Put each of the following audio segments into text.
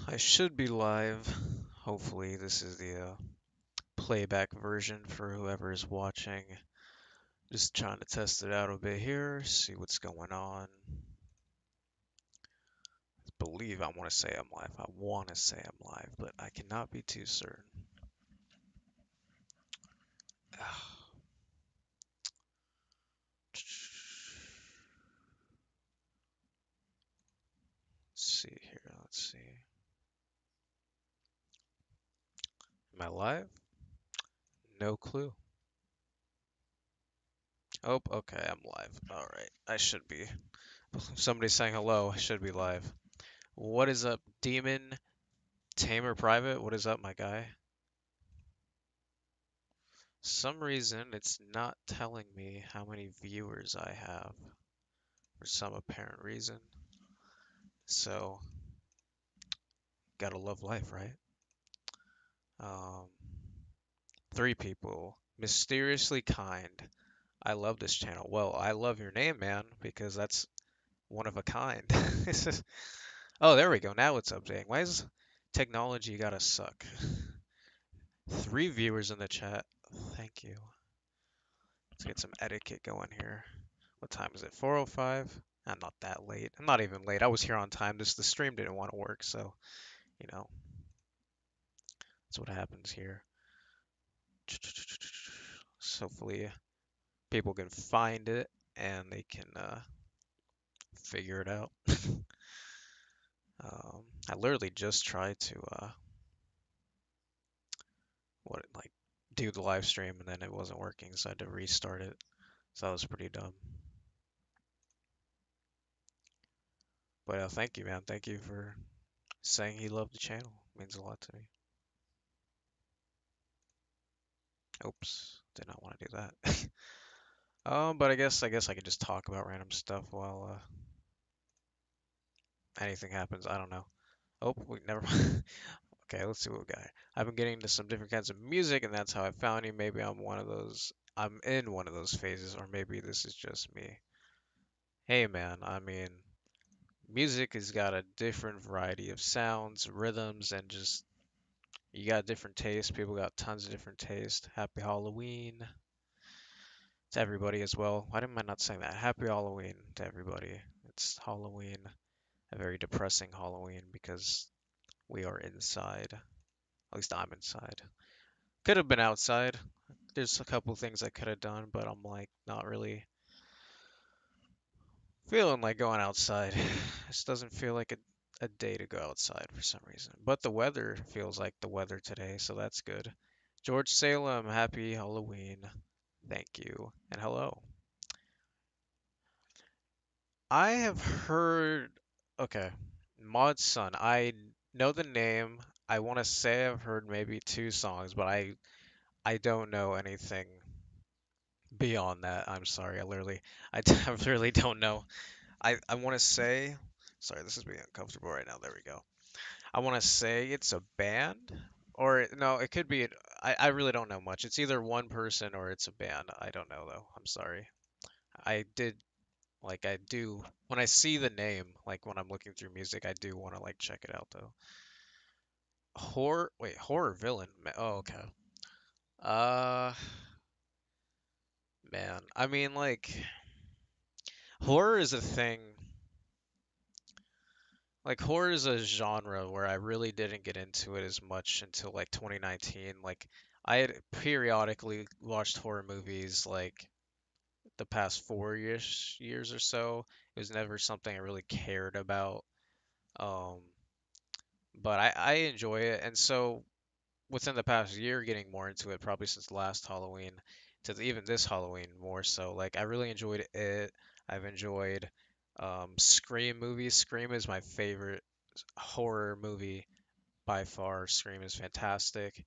I should be live. Hopefully, this is the playback version for whoever is watching. Just trying to test it out a bit here, see what's going on. I believe I want to say I'm live. I want to say I'm live, but I cannot be too certain. Let's see here. Let's see. Am I live? No clue. Oh, okay, I'm live. All right, I should be. Somebody's saying hello. I should be live. What is up, Demon Tamer Private? What is up, my guy? Some reason it's not telling me how many viewers I have for some apparent reason. So, gotta love life, right? Um, 3 people. Mysteriously kind. I love this channel. Well, I love your name, man, because that's one of a kind. Oh, there we go. Now it's updating. Why is technology gotta suck? 3 viewers in the chat. Thank you. Let's get some etiquette going here. What time is it? 4:05? I'm not that late. I'm not even late. I was here on time. The stream didn't want to work, so you know that's what happens here. So hopefully people can find it and they can figure it out. I literally just tried to like do the live stream and then it wasn't working, so I had to restart it. So that was pretty dumb. But thank you, man. Thank you for saying he loved the channel. It means a lot to me. Oops, did not want to do that. But I guess I could just talk about random stuff while anything happens. I don't know. Oh, wait, never mind. Okay, let's see what we got here. I've been getting into some different kinds of music, and that's how I found you. Maybe I'm in one of those phases, or maybe this is just me. Hey, man, I mean, music has got a different variety of sounds, rhythms, and just you got different tastes. People got tons of different tastes. Happy Halloween to everybody as well. Why am I not saying that? Happy Halloween to everybody. It's Halloween, a very depressing Halloween because we are inside. At least I'm inside. Could have been outside. There's a couple things I could have done, but I'm like not really feeling like going outside. This doesn't feel like a day to go outside for some reason. But the weather feels like the weather today, so that's good. George Salem, happy Halloween. Thank you. And hello. I have heard, okay, Mod Sun. I know the name. I want to say I've heard maybe 2 songs, but I don't know anything beyond that. I'm sorry. I literally don't know. I want to say, sorry, this is being uncomfortable right now. There we go. I want to say it's a band, or no, it could be. I really don't know much. It's either one person or it's a band. I don't know though. I'm sorry. I did Like I do when I see the name, like when I'm looking through music, I do want to like check it out though. Horror villain. Oh, okay. Uh, man, I mean like horror is a thing. Like horror is a genre where I really didn't get into it as much until like 2019. Like I had periodically watched horror movies like the past 4 years or so. It was never something I really cared about. Um, but I enjoy it, and so within the past year, getting more into it, probably since last Halloween to even this Halloween more so. Like I really enjoyed it. I've enjoyed Scream movies. Scream is my favorite horror movie by far. Scream is fantastic,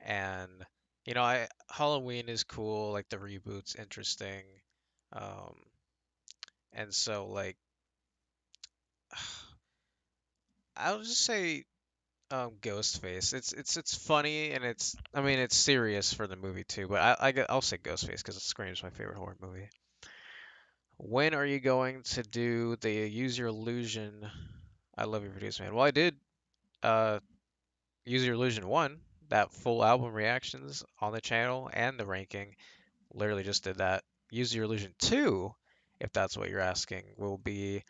and I Halloween is cool. Like the reboot's interesting, um, and so like I'll just say Ghostface. It's funny and I mean it's serious for the movie too, but I'll say Ghostface because Scream's my favorite horror movie. When are you going to do the Use Your Illusion? I love your videos, man. Well, I did. Uh, Use Your Illusion 1, that full album reactions on the channel and the ranking, literally just did that. Use Your Illusion 2, if that's what you're asking, will be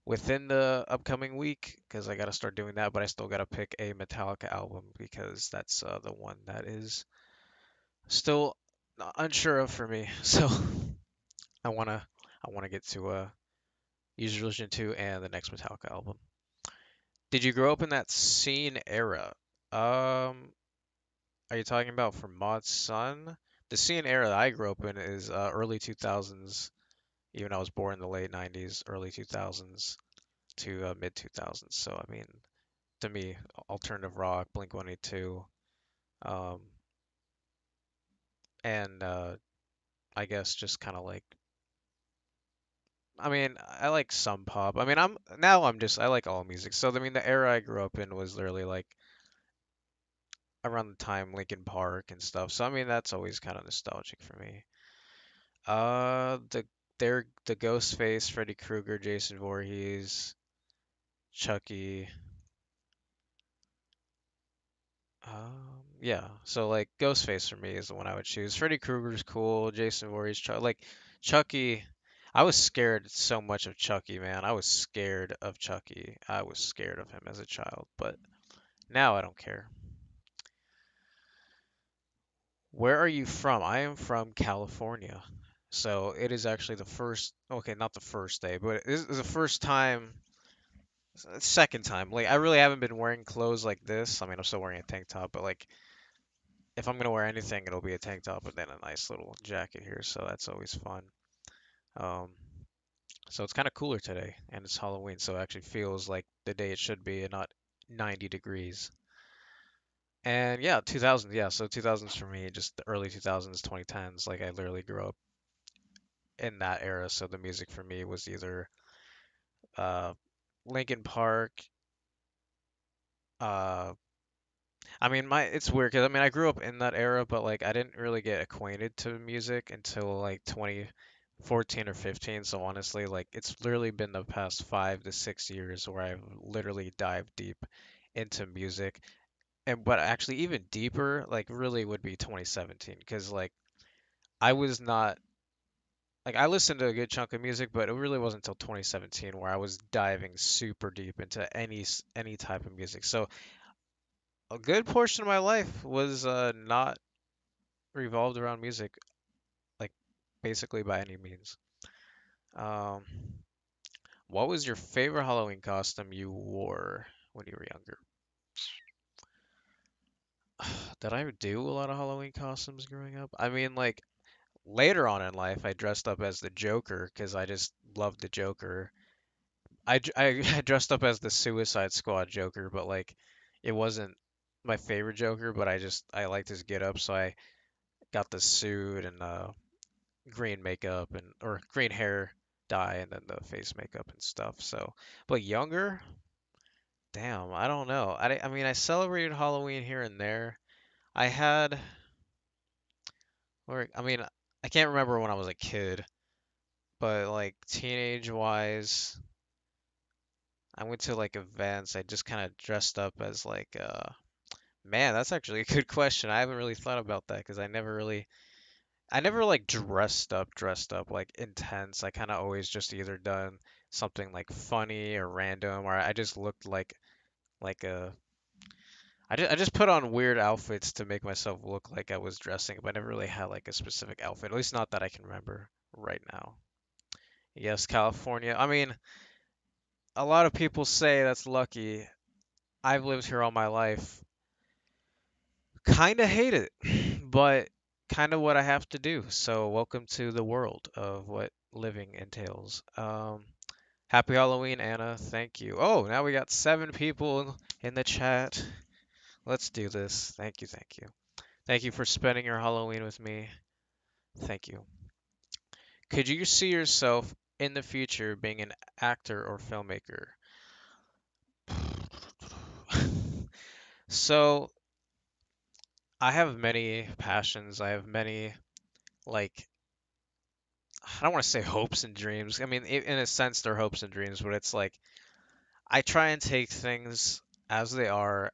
within the upcoming week because I got to start doing that, but I still got to pick a Metallica album because that's the one that is still unsure of for me. So I wanna I wanna get to Use Your Illusion 2 and the next Metallica album. Did you grow up in that scene era? Um, are you talking about for Mod's son? The scene era that I grew up in is early 2000s. Even I was born in the late 90s, early 2000s to mid 2000s. So I mean, to me, alternative rock, Blink 182, um, and I guess just kind of like, I mean, I like some pop. I mean, I'm just I like all music. So I mean, the era I grew up in was literally like around the time Linkin Park and stuff. So I mean, that's always kind of nostalgic for me. The Ghostface, Freddy Krueger, Jason Voorhees, Chucky. Yeah. So like Ghostface for me is the one I would choose. Freddy Krueger's cool. Jason Voorhees, like Chucky. I was scared so much of Chucky, man. I was scared of Chucky. I was scared of him as a child, but now I don't care. Where are you from? I am from California. So it is actually the first, okay, not the first day, but it is the first time, second time. Like I really haven't been wearing clothes like this. I mean, I'm still wearing a tank top, but like if I'm gonna wear anything, it'll be a tank top and then a nice little jacket here, so that's always fun. Um, so it's kind of cooler today, and it's Halloween, so it actually feels like the day it should be and not 90 degrees. And yeah, 2000s, yeah, so 2000s for me, just the early 2000s, 2010s, like I literally grew up in that era, so the music for me was either uh, Linkin Park, uh, I mean, it's weird because I mean, I grew up in that era, but like I didn't really get acquainted to music until like 2014 or 15. So honestly, like it's literally been the past 5 to 6 years where I've literally dived deep into music. And but actually even deeper, like really would be 2017 because like I was not like I listened to a good chunk of music, but it really wasn't until 2017 where I was diving super deep into any type of music. So a good portion of my life was not revolved around music, like basically by any means. Um, what was your favorite Halloween costume you wore when you were younger? Did I do a lot of Halloween costumes growing up? I mean, like later on in life, I dressed up as the Joker because I just loved the Joker. I dressed up as the Suicide Squad Joker, but like it wasn't my favorite Joker, but I liked his get up, so I got the suit and green makeup and or green hair dye and then the face makeup and stuff. So, but younger, damn, I don't know. I mean, I celebrated Halloween here and there. I had, or I mean, I can't remember when I was a kid, but like teenage wise, I went to like events. I just kind of dressed up as like, man, that's actually a good question. I haven't really thought about that because I never like dressed up like intense. I kind of always just either done something like funny or random, or I just looked like a. I just put on weird outfits to make myself look like I was dressing, but I never really had like a specific outfit. At least not that I can remember right now. Yes, California. I mean, a lot of people say that's lucky. I've lived here all my life. Kind of hate it, but kind of what I have to do. So welcome to the world of what living entails. Happy Halloween, Anna. Thank you. Oh, now we got 7 people in the chat. Let's do this. Thank you, thank you. Thank you for spending your Halloween with me. Thank you. Could you see yourself in the future being an actor or filmmaker? So, I have many passions. I have many, like, I don't want to say hopes and dreams. I mean, in a sense, they're hopes and dreams, but it's like I try and take things. as they are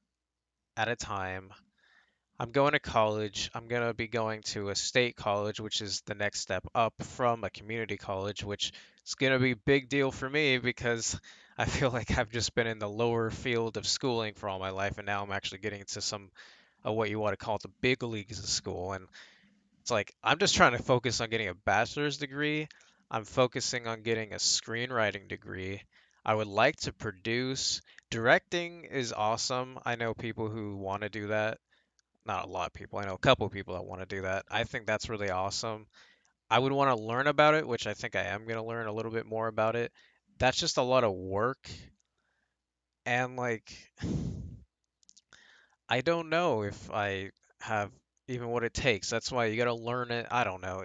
at a time. I'm going to college. I'm going to be going to a state college, which is the next step up from a community college, which is going to be a big deal for me because I feel like I've just been in the lower field of schooling for all my life, and now I'm actually getting into some of what you want to call the big leagues of school. And it's like I'm just trying to focus on getting a bachelor's degree. I'm focusing on getting a screenwriting degree. I would like to produce. Directing is awesome. I know people who want to do that. Not a lot of people. I know a couple of people that want to do that. I think that's really awesome. I would want to learn about it, which I think I am going to learn a little bit more about it. That's just a lot of work. And like, I don't know if I have even what it takes. That's why you got to learn it. I don't know.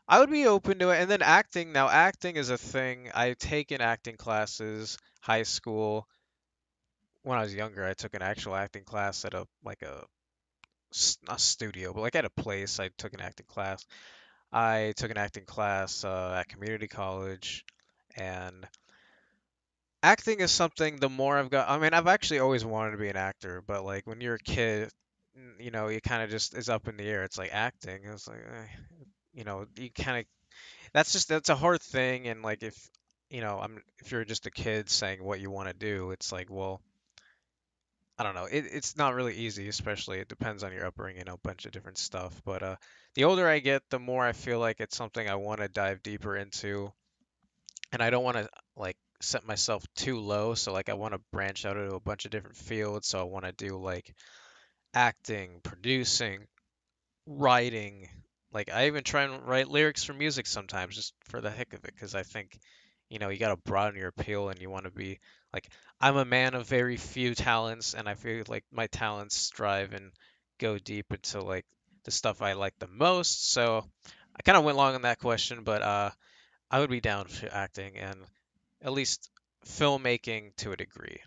I would be open to it. And then acting. Now, acting is a thing. I've taken acting classes, high school. When I was younger, I took an actual acting class at a studio, but like at a place. I took an acting class. I took an acting class at community college, and acting is something. The more I've got, I mean, I've actually always wanted to be an actor, but like when you're a kid, you know, you kind of just is up in the air. It's like acting. It's like, you kind of that's a hard thing, and like if you're just a kid saying what you want to do, it's like, well, I don't know. It's not really easy, especially it depends on your upbringing, a bunch of different stuff. But the older I get, the more I feel like it's something I want to dive deeper into, and I don't want to like set myself too low. So like I want to branch out into a bunch of different fields. So I want to do like acting, producing, writing. Like I even try and write lyrics for music sometimes just for the heck of it because I think, you got to broaden your appeal and you want to be like I'm a man of very few talents and I feel like my talents strive and go deep into like the stuff I like the most. So I kind of went long on that question, but I would be down for acting and at least filmmaking to a degree.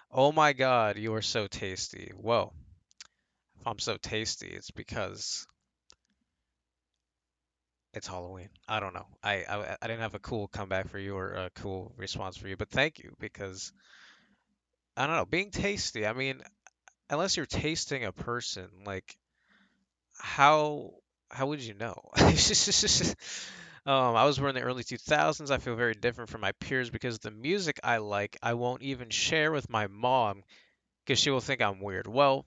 Oh my God, you are so tasty. Whoa. If I'm so tasty, it's because it's Halloween. I don't know. I didn't have a cool comeback for you or a cool response for you, but thank you because I don't know, being tasty. I mean, unless you're tasting a person, like how how would you know? I was born in the early 2000s. I feel very different from my peers because the music I like, I won't even share with my mom because she will think I'm weird. Well,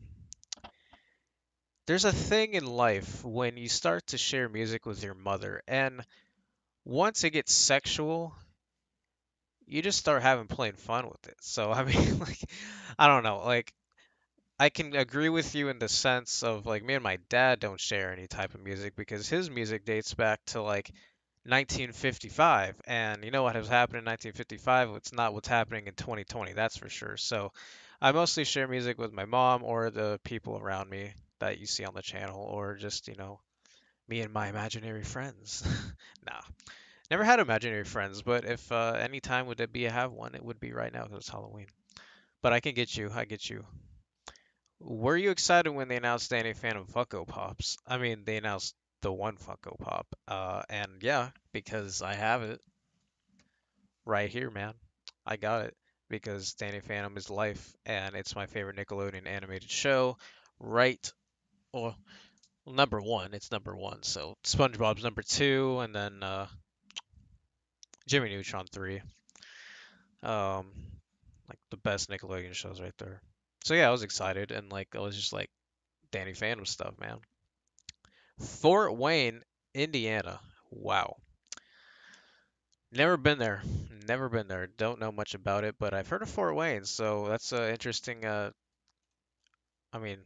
there's a thing in life when you start to share music with your mother, and once it gets sexual, you just start having plain fun with it. So I mean, like, I don't know. Like, I can agree with you in the sense of like me and my dad don't share any type of music because his music dates back to like 1955, and you know what has happened in 1955? It's not what's happening in 2020, that's for sure. So I mostly share music with my mom or the people around me that you see on the channel, or just me and my imaginary friends. Nah, never had imaginary friends, but if any time would it be to have one, it would be right now because it's Halloween. But I can get you. I get you. Were you excited when they announced Danny Phantom Funko Pops? I mean, they announced the one Funko Pop. And yeah, because I have it right here, man. I got it because Danny Phantom is life, and it's my favorite Nickelodeon animated show. Right, well, number one. It's number one. So SpongeBob's number two, and then Jimmy Neutron three. Um, like the best Nickelodeon shows right there. So yeah, I was excited and like I was just like Danny Phantom stuff, man. Fort Wayne, Indiana. Wow. Never been there. Never been there. Don't know much about it, but I've heard of Fort Wayne, so that's interesting. I mean,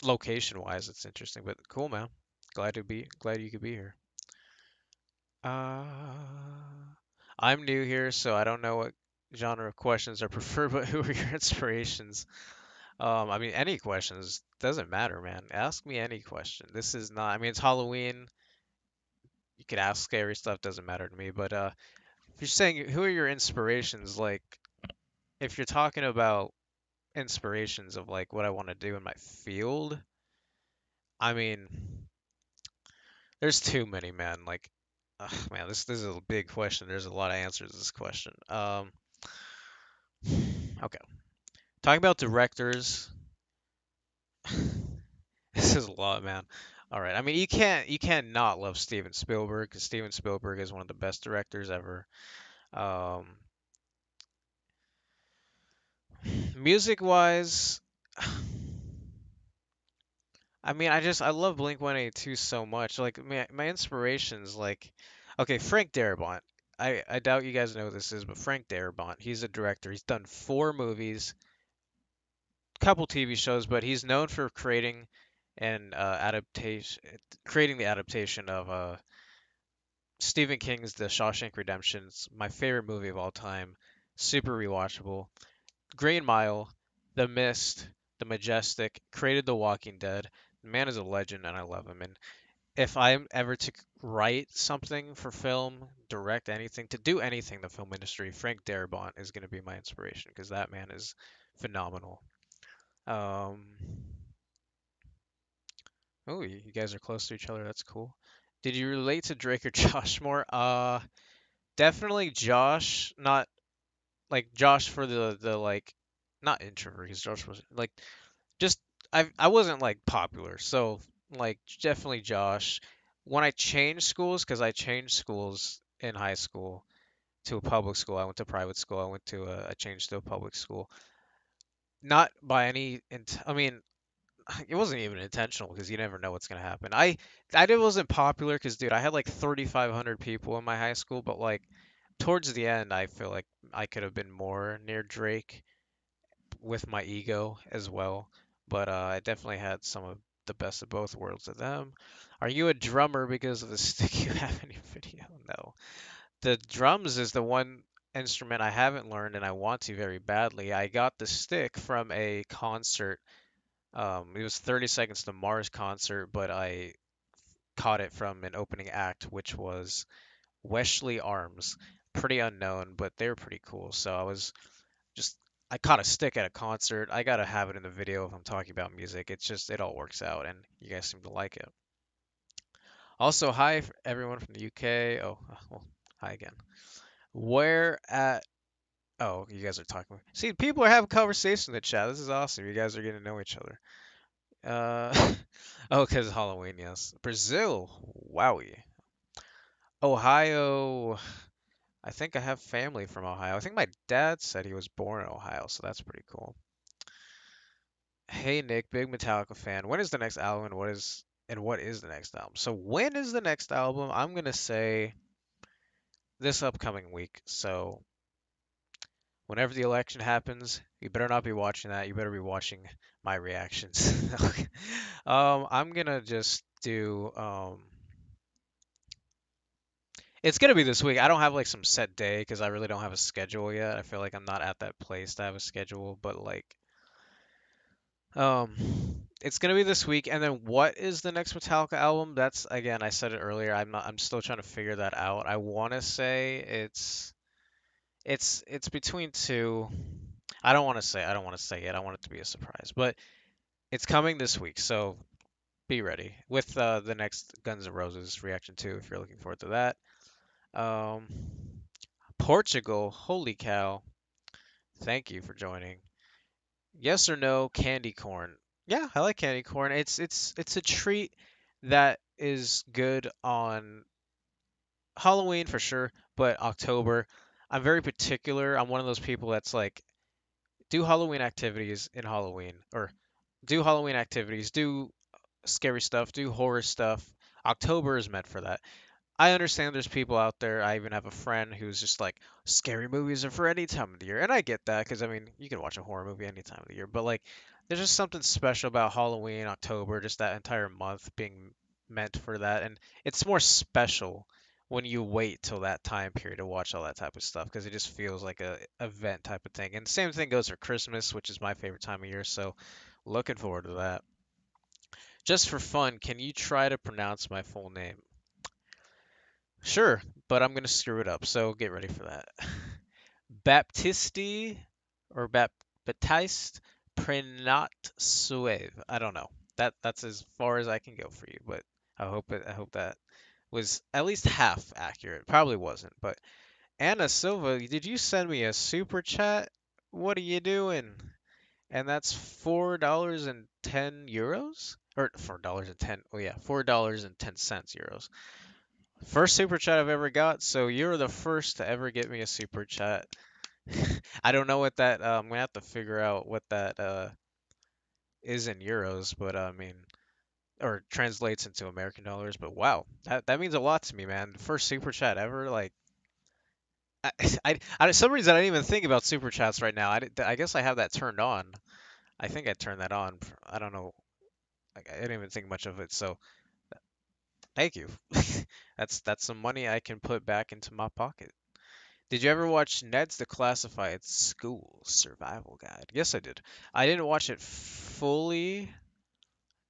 location-wise, it's interesting, but cool, man. Glad you could be here. I'm new here, so I don't know what genre of questions are preferred, but who are your inspirations? I mean, any questions doesn't matter, man. Ask me any question. This is not. I mean, it's Halloween. You could ask scary stuff. Doesn't matter to me. But if you're saying who are your inspirations, like if you're talking about inspirations of like what I want to do in my field, I mean, there's too many, man. Like, man, this is a big question. There's a lot of answers to this question. Okay. Talking about directors. This is a lot, man. All right. I mean, you can't not love Steven Spielberg because Steven Spielberg is one of the best directors ever. Um, music wise, I mean, I love Blink-182 so much. Like my inspirations like okay, Frank Darabont. I doubt you guys know who this is, but Frank Darabont, he's a director. He's done 4 movies, couple TV shows, but he's known for creating the adaptation of Stephen King's The Shawshank Redemption. It's my favorite movie of all time. Super rewatchable. Green Mile, The Mist, The Majestic, created The Walking Dead. The man is a legend, and I love him. And if I'm ever to write something for film, direct anything, to do anything in the film industry, Frank Darabont is going to be my inspiration because that man is phenomenal. Um, oh, you guys are close to each other. That's cool. Did you relate to Drake or Josh more? Definitely Josh, not like Josh for the like, not introvert, because Josh was like just I wasn't like popular, so like definitely Josh. When I changed schools, because I changed schools in high school to a public school, I went to private school. I changed to a public school. Not by any, I mean, it wasn't even intentional because you never know what's gonna happen. Wasn't popular because dude, I had like 3,500 people in my high school, but like towards the end, I feel like I could have been more near Drake with my ego as well. But I definitely had some of the best of both worlds of them. Are you a drummer because of the stick you have in your video? No. The drums is the one instrument I haven't learned and I want to very badly. I got the stick from a concert. It was 30 Seconds to Mars concert, but I caught it from an opening act, which was Wesley Arms. Pretty unknown, but they were pretty cool. So just I caught a stick at a concert. I gotta have it in the video if I'm talking about music. It's just it all works out, and you guys seem to like it. Also, hi everyone from the UK. Oh, well, hi again. Where at? Oh, you guys are talking. See, people are having conversation in the chat. This is awesome. You guys are getting to know each other. Oh, because Halloween, yes. Brazil, wowie. Ohio. I think I have family from Ohio. I think my dad said he was born in Ohio, so that's pretty cool. Hey Nick, big Metallica fan. When is the next album and what is the next album? So when is the next album? I'm gonna say this upcoming week. So whenever the election happens, you better not be watching that. You better be watching my reactions. I'm gonna just do it's gonna be this week. I don't have like some set day because I really don't have a schedule yet. I feel like I'm not at that place to have a schedule, but like Um, it's gonna be this week, and then what is the next Metallica album? That's again, I said it earlier. I'm still trying to figure that out. I want to say it's between two. I don't want to say it. I want it to be a surprise, but it's coming this week, so be ready with the next Guns N' Roses reaction too, if you're looking forward to that. Um, Portugal, holy cow! Thank you for joining. Yes or no, candy corn? Yeah, I like candy corn. It's a treat that is good on Halloween for sure, but October, I'm very particular. I'm one of those people that's like do Halloween activities in Halloween or do Halloween activities, do scary stuff, do horror stuff. October is meant for that. I understand there's people out there. I even have a friend who's just like, scary movies are for any time of the year. And I get that because, I mean, you can watch a horror movie any time of the year. But, like, there's just something special about Halloween, October, just that entire month being meant for that. And it's more special when you wait till that time period to watch all that type of stuff because it just feels like a event type of thing. And same thing goes for Christmas, which is my favorite time of year. So, looking forward to that. Just for fun, can you try to pronounce my full name? Sure, but I'm gonna screw it up, so get ready for that. Baptisti or Baptiste Prenat Suave. I don't know. That's as far as I can go for you, but I hope that was at least half accurate. Probably wasn't, but Anna Silva, did you send me a super chat? What are you doing? And that's €4.10, or $4.10. Oh yeah, $4.10 euros. First super chat I've ever got, so you're the first to ever get me a super chat. I don't know what that. I'm gonna have to figure out what that is in euros, but I mean, or translates into American dollars. But wow, that means a lot to me, man. First super chat ever. Like, I, for some reason I didn't even think about super chats right now. I guess I have that turned on. I think I turned that on. I don't know. Like, I didn't even think much of it. So thank you. That's some money I can put back into my pocket. Did you ever watch Ned's Declassified School Survival Guide? Yes, I did. I didn't watch it fully.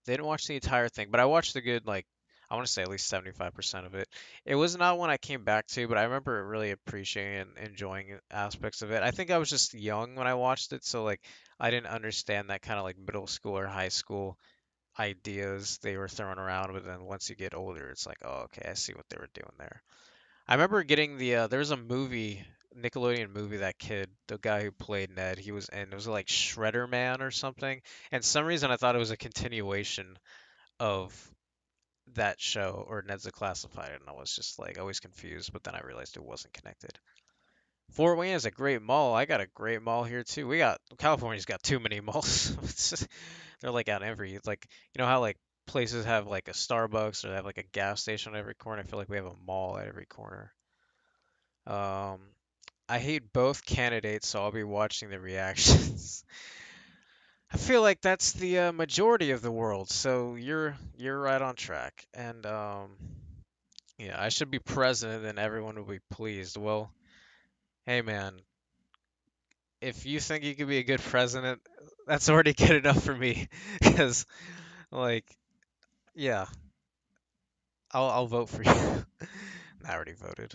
Didn't watch the entire thing, but I watched a good, like, I want to say at least 75% of it. It was not one I came back to, but I remember really appreciating and enjoying aspects of it. I think I was just young when I watched it, so like I didn't understand that kind of like middle school or high school ideas they were throwing around, but then once you get older, it's like, oh, okay, I see what they were doing there. I remember getting there was a movie, Nickelodeon movie, that kid, the guy who played Ned, he was in, it was like Shredder Man or something. And some reason I thought it was a continuation of that show or Ned's Declassified, and I was just like always confused, but then I realized it wasn't connected. Fort Wayne is a great mall. I got a great mall here too. California's got too many malls. They're like out every, like, you know how like places have like a Starbucks or they have like a gas station on every corner. I feel like we have a mall at every corner. Um, I hate both candidates, so I'll be watching the reactions. I feel like that's the majority of the world, so you're right on track. And yeah, I should be president and everyone will be pleased. Well, hey man, if you think you could be a good president, that's already good enough for me. Because like, yeah, I'll vote for you. I already voted.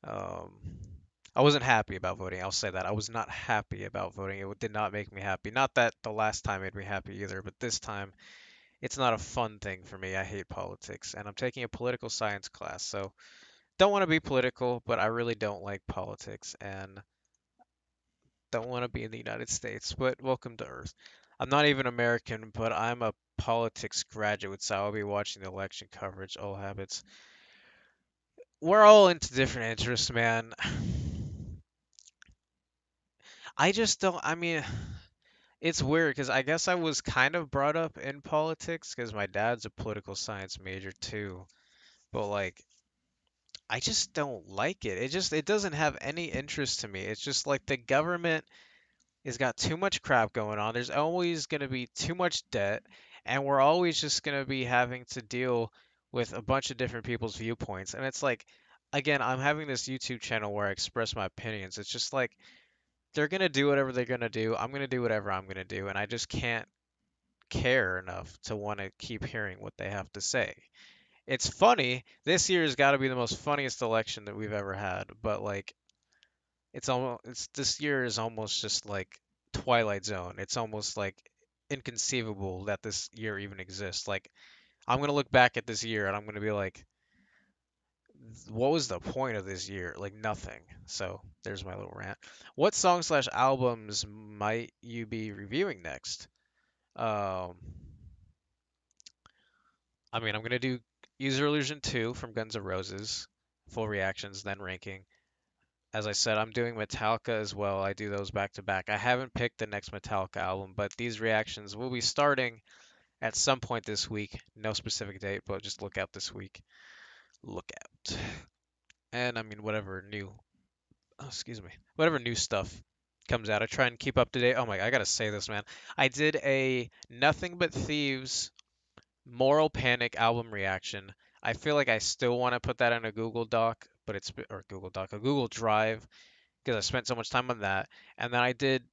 Um, I wasn't happy about voting. I'll say that. I was not happy about voting. It did not make me happy. Not that the last time made me happy either, but this time it's not a fun thing for me. I hate politics, and I'm taking a political science class, so don't want to be political, but I really don't like politics and don't want to be in the United States, but welcome to Earth. I'm not even American, but I'm a politics graduate, so I'll be watching the election coverage, all habits. We're all into different interests, man. I just don't, I mean, it's weird because I guess I was kind of brought up in politics because my dad's a political science major too. But like, I just don't like it. It doesn't have any interest to me. It's just like the government has got too much crap going on. There's always going to be too much debt, and we're always just going to be having to deal with a bunch of different people's viewpoints. And it's like, again, I'm having this YouTube channel where I express my opinions. It's just like they're going to do whatever they're going to do. I'm going to do whatever I'm going to do, and I just can't care enough to want to keep hearing what they have to say. It's funny. This year has got to be the most funniest election that we've ever had, but like it's this year is almost just like Twilight Zone. It's almost like inconceivable that this year even exists. Like I'm gonna look back at this year and I'm gonna be like, what was the point of this year? Like nothing. So there's my little rant. What songs slash albums might you be reviewing next? Um, I mean, I'm gonna do User Illusion 2 from Guns N' Roses, full reactions, then ranking. As I said, I'm doing Metallica as well. I do those back to back. I haven't picked the next Metallica album, but these reactions will be starting at some point this week. No specific date, but just look out this week. Look out. And I mean, excuse me, whatever new stuff comes out, I try and keep up to date. Oh my, I gotta say this, man. I did a Nothing But Thieves Moral Panic album reaction. I feel like I still want to put that in a Google Doc, but or Google Doc, a Google Drive, because I spent so much time on that. And then I did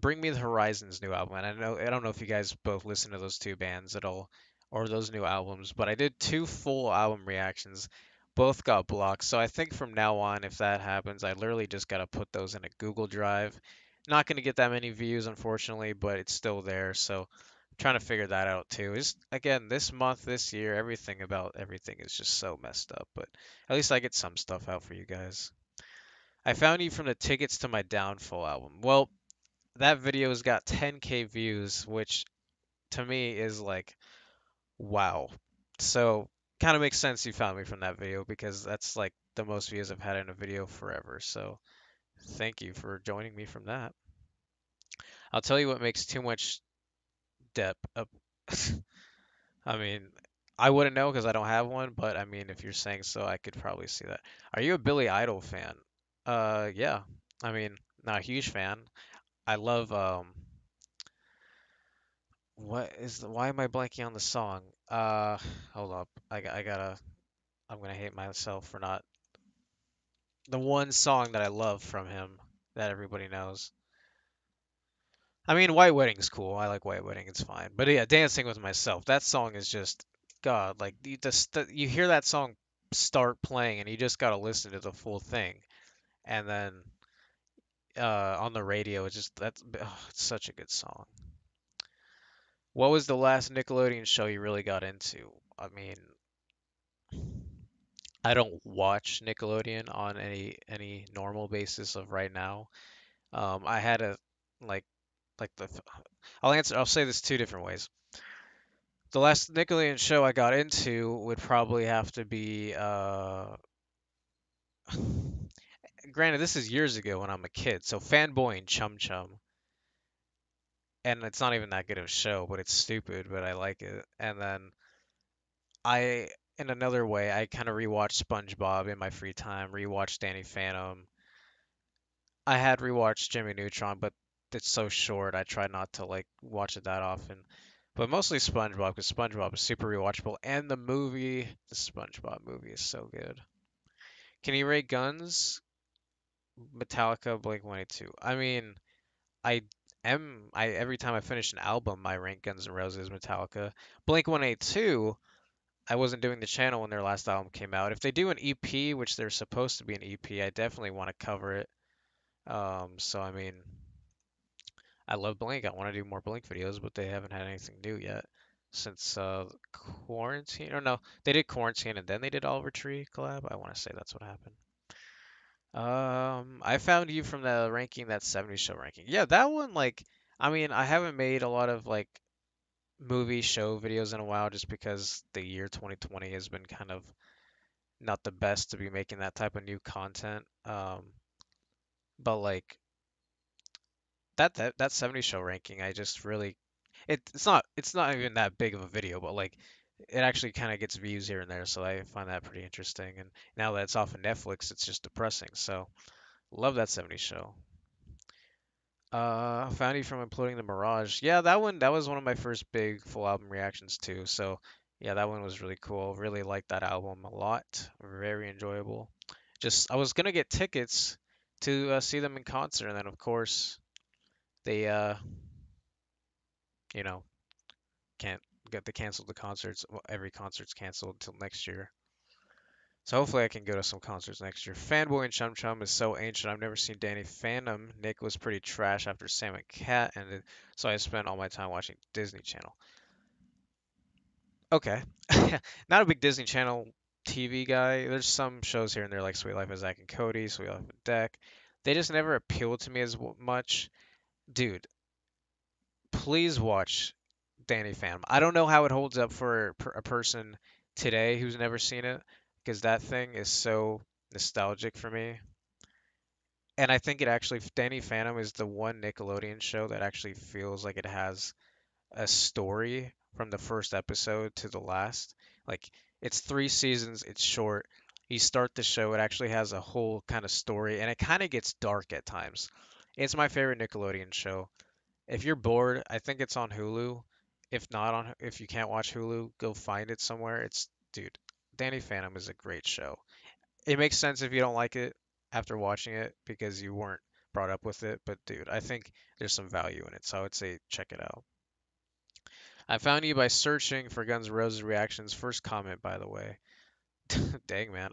Bring Me the Horizon's new album. And I don't know if you guys both listen to those two bands at all or those new albums, but I did two full album reactions. Both got blocked. So I think from now on, if that happens, I literally just gotta put those in a Google Drive. Not gonna get that many views, unfortunately, but it's still there. So I'm trying to figure that out too. Is again this month, this year, everything about everything is just so messed up. But at least I get some stuff out for you guys. I found you from the Tickets to My Downfall album. Well, that video's got 10K views, which to me is like, wow. So, kind of makes sense you found me from that video because that's like the most views I've had in a video forever. So, thank you for joining me from that. I'll tell you what makes too much depth up. I mean, I wouldn't know because I don't have one, but I mean, if you're saying so, I could probably see that. Are you a Billy Idol fan? Yeah. I mean, not a huge fan. I love why am I blanking on the song? Hold up. I gotta I'm gonna hate myself for not the one song that I love from him that everybody knows. I mean, White Wedding's cool. I like White Wedding. It's fine. But yeah, Dancing with Myself. That song is just God. Like you hear that song start playing, and you just gotta listen to the full thing. And then on the radio, it's just it's such a good song. What was the last Nickelodeon show you really got into? I mean, I don't watch Nickelodeon on any normal basis of right now. I had a like like the I'll say this two different ways. The last Nickelodeon show I got into would probably have to be granted this is years ago when I'm a kid, so Fanboy and Chum Chum. And it's not even that good of a show, but it's stupid, but I like it. And then I in another way, I kind of rewatched SpongeBob in my free time, rewatched Danny Phantom. I had rewatched Jimmy Neutron, but it's so short. I try not to like watch it that often. But mostly SpongeBob because SpongeBob is super rewatchable, and the SpongeBob movie is so good. Can you rate Guns? Metallica, Blink 182. I mean, I every time I finish an album, I rank Guns N' Roses, Metallica. Blink 182, I wasn't doing the channel when their last album came out. If they do an EP, which they're supposed to be an EP, I definitely want to cover it. So I mean, I love Blink. I want to do more Blink videos, but they haven't had anything new yet since quarantine. Or no, they did quarantine and then they did Oliver Tree collab. I want to say that's what happened. I found you from the ranking that 70 show ranking. Yeah, that one like I mean, I haven't made a lot of like movie show videos in a while just because the year 2020 has been kind of not the best to be making that type of new content. But like that 70 show ranking, I just really it's not even that big of a video, but like it actually kind of gets views here and there, so I find that pretty interesting. And now that it's off of Netflix, it's just depressing. So love that 70 show. Found you from Imploding the Mirage. Yeah, that was one of my first big full album reactions too. So yeah, that one was really cool. Really liked that album a lot. Very enjoyable. Just I was gonna get tickets to see them in concert, and then of course they you know can't get they canceled the concerts. Well, every concert's canceled until next year. So hopefully I can go to some concerts next year. Fanboy and Chum Chum is so ancient. I've never seen Danny Phantom. Nick was pretty trash after Sam and Cat ended, so I spent all my time watching Disney Channel. Okay. Not a big Disney Channel TV guy. There's some shows here and there like Sweet Life of Zack and Cody, Sweet Life of Deck. They just never appealed to me as much. Dude, please watch Danny Phantom. I don't know how it holds up for a person today who's never seen it because that thing is so nostalgic for me. And I think it actually, Danny Phantom is the one Nickelodeon show that actually feels like it has a story from the first episode to the last. Like, it's 3 seasons, it's short. You start the show, it actually has a whole kind of story, and it kind of gets dark at times. It's my favorite Nickelodeon show. If you're bored, I think it's on Hulu. If you can't watch Hulu, go find it somewhere. Dude, Danny Phantom is a great show. It makes sense if you don't like it after watching it because you weren't brought up with it, but dude, I think there's some value in it, so I would say check it out. I found you by searching for Guns N' Roses reactions. First comment, by the way. Dang, man.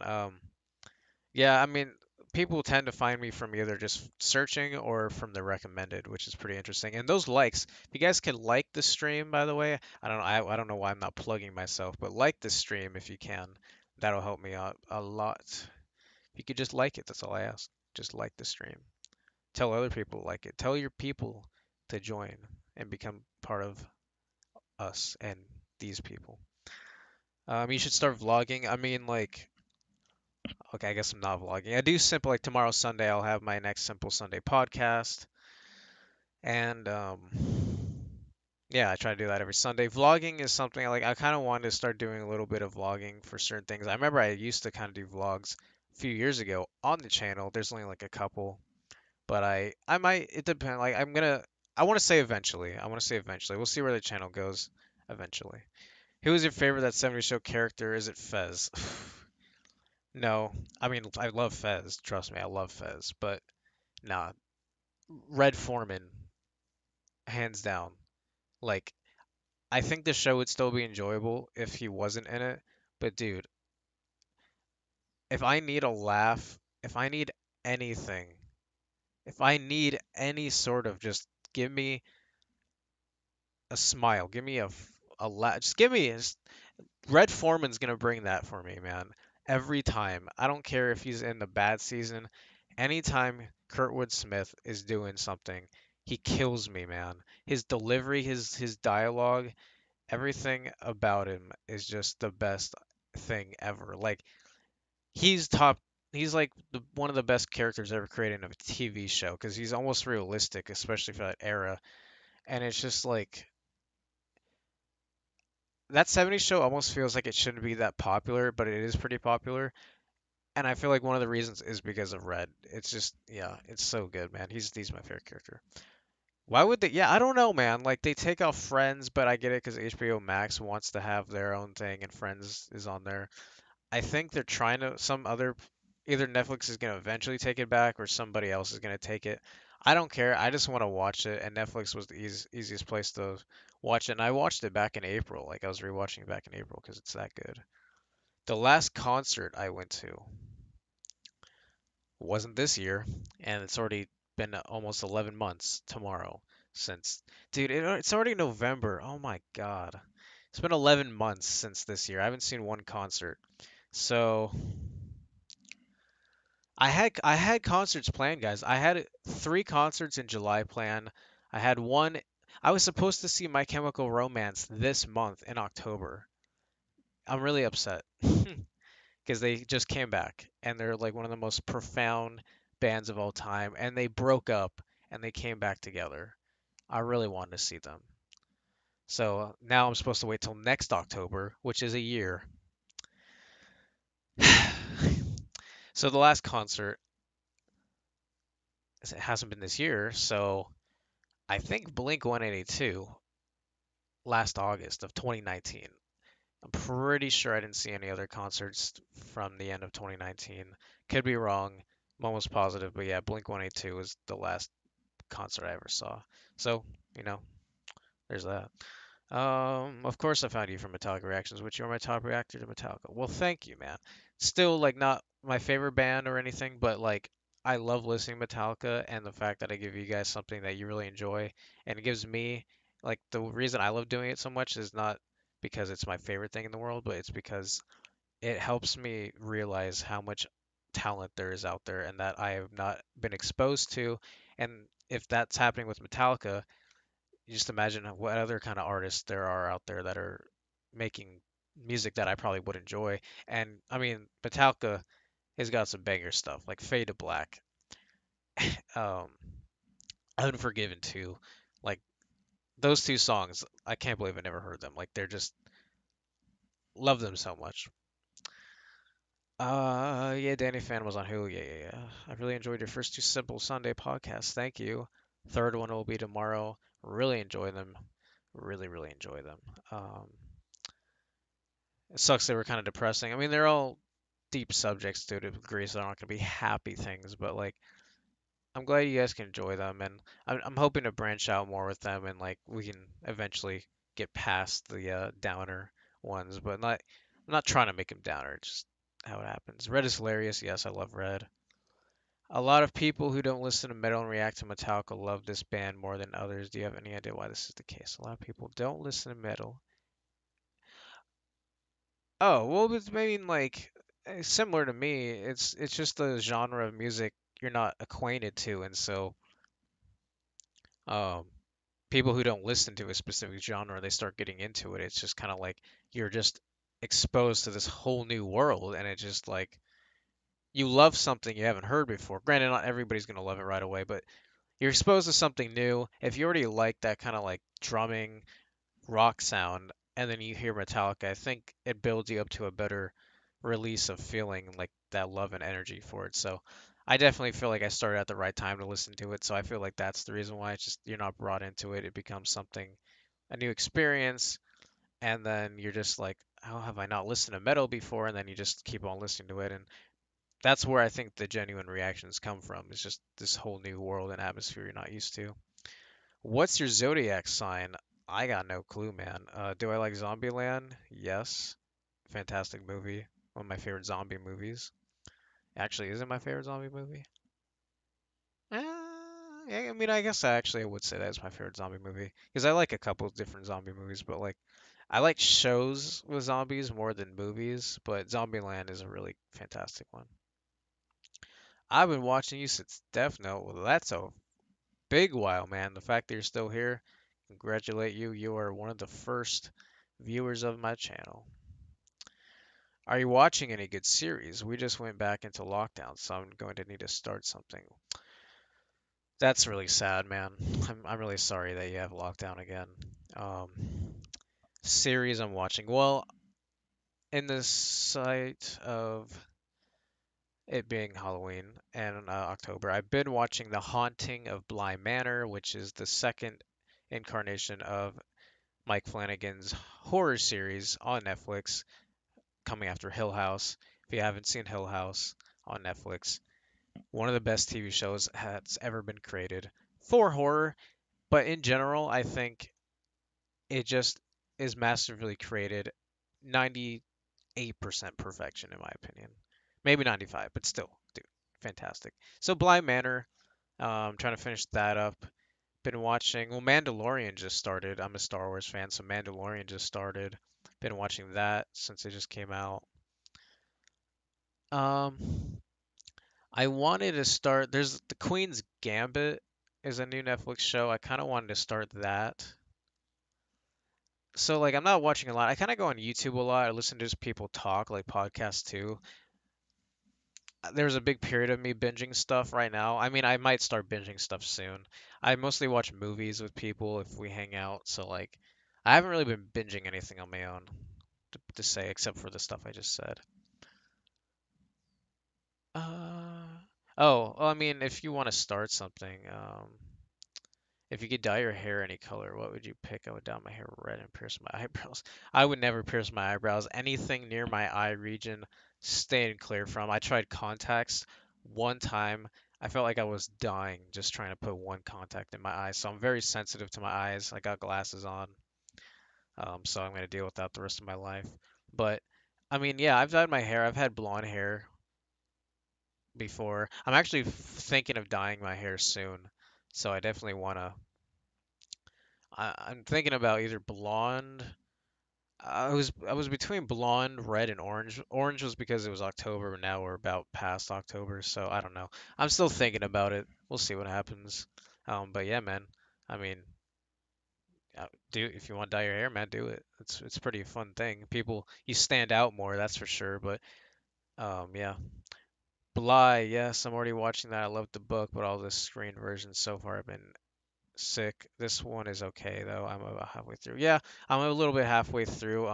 Yeah, I mean, people tend to find me from either just searching or from the recommended, which is pretty interesting. And those likes, if you guys can like the stream, by the way, I don't know why I'm not plugging myself, but like the stream if you can. That'll help me out a lot. If you could just like it, that's all I ask. just like the stream. Tell other people to like it. Tell your people to join and become part of us and these people. You should start vlogging. I mean, like, okay, I guess I'm not vlogging. I do simple, like tomorrow Sunday, I'll have my next Simple Sunday podcast. And yeah, I try to do that every Sunday. Vlogging is something I kind of wanted to start doing a little bit of vlogging for certain things. I remember I used to kind of do vlogs a few years ago on the channel. There's only like a couple, but I might, it depends. Like I want to say eventually. I want to say eventually. We'll see where the channel goes eventually. Who is your favorite that 70 show character? Is it Fez? No. I mean, I love Fez. Trust me, I love Fez, but nah, Red Foreman, hands down. Like I think the show would still be enjoyable if he wasn't in it. But dude, if I need a laugh, if I need anything, if I need any sort of just give me a smile, give me a laugh, just give me Red Foreman's gonna bring that for me, man. Every time. I don't care if he's in the bad season. Anytime Kurtwood Smith is doing something, he kills me, man. His delivery, his dialogue, everything about him is just the best thing ever. Like he's top he's like one of the best characters ever created in a TV show because he's almost realistic, especially for that era. And it's just like that 70s show almost feels like it shouldn't be that popular, but it is pretty popular. And I feel like one of the reasons is because of Red. It's just yeah, it's so good, man. He's my favorite character. Why would they? Yeah, I don't know, man. Like they take off Friends, but I get it because HBO Max wants to have their own thing, and Friends is on there. I think they're trying to either Netflix is gonna eventually take it back or somebody else is gonna take it. I don't care. I just want to watch it, and Netflix was the easiest place to watch it. And I watched it back in April. Like I was rewatching it back in April because it's that good. The last concert I went to wasn't this year, and it's already been almost 11 months tomorrow since. Dude, it's already November. Oh my God. It's been 11 months since this year. I haven't seen one concert. So I had concerts planned, guys. I had three concerts in July planned. I had one. I was supposed to see My Chemical Romance this month in October. I'm really upset because they just came back and they're like one of the most profound bands of all time, and they broke up and they came back together. I really wanted to see them. So now I'm supposed to wait till next October, which is a year. So the last concert, it hasn't been this year, so I think Blink 182 last August of 2019. I'm pretty sure I didn't see any other concerts from the end of 2019. Could be wrong. I'm almost positive, but yeah, Blink 182 was the last concert I ever saw. So, you know, there's that. Of course I found you from Metallica Reactions, which you're my top reactor to Metallica. Well, thank you, man. Still, like, not my favorite band or anything, but like, I love listening to Metallica, and the fact that I give you guys something that you really enjoy, and it gives me, like, the reason I love doing it so much is not because it's my favorite thing in the world, but it's because it helps me realize how much talent there is out there and that I have not been exposed to. And if that's happening with Metallica, you just imagine what other kind of artists there are out there that are making music that I probably would enjoy. And I mean, Metallica has got some banger stuff like Fade to Black, um, Unforgiven too. Like those two songs, I can't believe I never heard them. Like they're just love them so much. Yeah, Danny Fan was on Hulu. Yeah. I really enjoyed your first two Simple Sunday podcasts. Thank you. Third one will be tomorrow. Really enjoy them. Really enjoy them. It sucks they were kind of depressing. I mean, they're all deep subjects to a degree, so they're not gonna be happy things. But like, I'm glad you guys can enjoy them, and I'm hoping to branch out more with them, and like we can eventually get past the downer ones. But not, I'm not trying to make them downer. It's just how it happens. Red is hilarious. Yes, I love Red. A lot of people who don't listen to metal and react to Metallica love this band more than others. Do you have any idea why this is the case? A lot of people don't listen to metal. Oh, well, it's maybe like similar to me. It's just the genre of music you're not acquainted to, and so um, people who don't listen to a specific genre, they start getting into it. It's just kind of like you're just exposed to this whole new world, and it just like you love something you haven't heard before. Granted, not everybody's gonna love it right away, but you're exposed to something new. If you already like that kind of like drumming rock sound, and then you hear Metallica, I think it builds you up to a better release of feeling like that love and energy for it. So I definitely feel like I started at the right time to listen to it. So I feel like that's the reason why it's just you're not brought into it. It becomes something, a new experience, and then you're just like, how have I not listened to metal before? And then you just keep on listening to it, and that's where I think the genuine reactions come from. It's just this whole new world and atmosphere you're not used to. What's your zodiac sign? I got no clue, man. Do I like Zombieland? Yes. Fantastic movie. One of my favorite zombie movies. Actually, is it my favorite zombie movie? Yeah, I mean, I guess I would say that is my favorite zombie movie because I like a couple of different zombie movies, but like I like shows with zombies more than movies, but Zombieland is a really fantastic one. I've been watching you since Death Note. Well, that's a big while, man. The fact that you're still here, congratulate you. You are one of the first viewers of my channel. Are you watching any good series? We just went back into lockdown, so I'm going to need to start something. That's really sad, man. I'm really sorry that you have lockdown again. Um, Series I'm watching. Well, in the sight of it being Halloween and October, I've been watching The Haunting of Bly Manor, which is the second incarnation of Mike Flanagan's horror series on Netflix, coming after Hill House. If you haven't seen Hill House on Netflix, one of the best TV shows that's ever been created for horror, but in general, I think it just is masterfully created. 98% perfection, in my opinion. Maybe 95, but still, dude, fantastic. So, Bly Manor, trying to finish that up. Been watching, well, Mandalorian just started. I'm a Star Wars fan, so Mandalorian just started. Been watching that since it just came out. Um, I wanted to start, there's The Queen's Gambit is a new Netflix show. I kind of wanted to start that. So like I'm not watching a lot. I kind of go on YouTube a lot. I listen to just people talk, like podcasts too. There's a big period of me binging stuff right now. I mean, I might start binging stuff soon. I mostly watch movies with people if we hang out, so like I haven't really been binging anything on my own to say except for the stuff I just said. Uh oh, well, I mean, if you want to start something, if you could dye your hair any color, what would you pick? I would dye my hair red and pierce my eyebrows. I would never pierce my eyebrows. Anything near my eye region, staying clear from. I tried contacts one time. I felt like I was dying just trying to put one contact in my eye. So I'm very sensitive to my eyes. I got glasses on, so I'm gonna deal with that the rest of my life. But I mean, yeah, I've dyed my hair. I've had blonde hair before. I'm actually thinking of dyeing my hair soon, so I definitely wanna. I'm thinking about either blonde. I was between blonde, red, and orange. Orange was because it was October, but now we're about past October, so I don't know. I'm still thinking about it. We'll see what happens. But yeah, man. I mean, do if you want to dye your hair, man, do it. It's a pretty fun thing. People, you stand out more, that's for sure. But yeah. Bly, yes, I'm already watching that. I love the book, but all the screen versions so far have been sick. This one is okay though. I'm about halfway through. Yeah, I'm a little bit halfway through.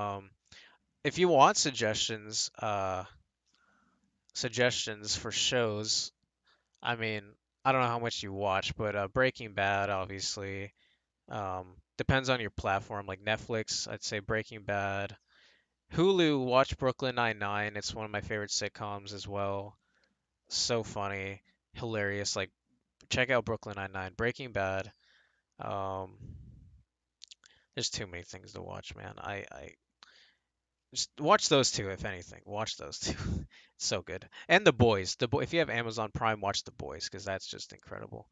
If you want suggestions for shows, I mean, I don't know how much you watch, but Breaking Bad, obviously, depends on your platform. Like Netflix, I'd say Breaking Bad. Hulu, watch Brooklyn Nine-Nine. It's one of my favorite sitcoms as well. So funny, hilarious. Like, check out Brooklyn Nine-Nine. Breaking Bad. Um, there's too many things to watch, man. I just watch those two, if anything. Watch those two. It's so good. And The Boys. If you have Amazon Prime, watch The Boys because that's just incredible.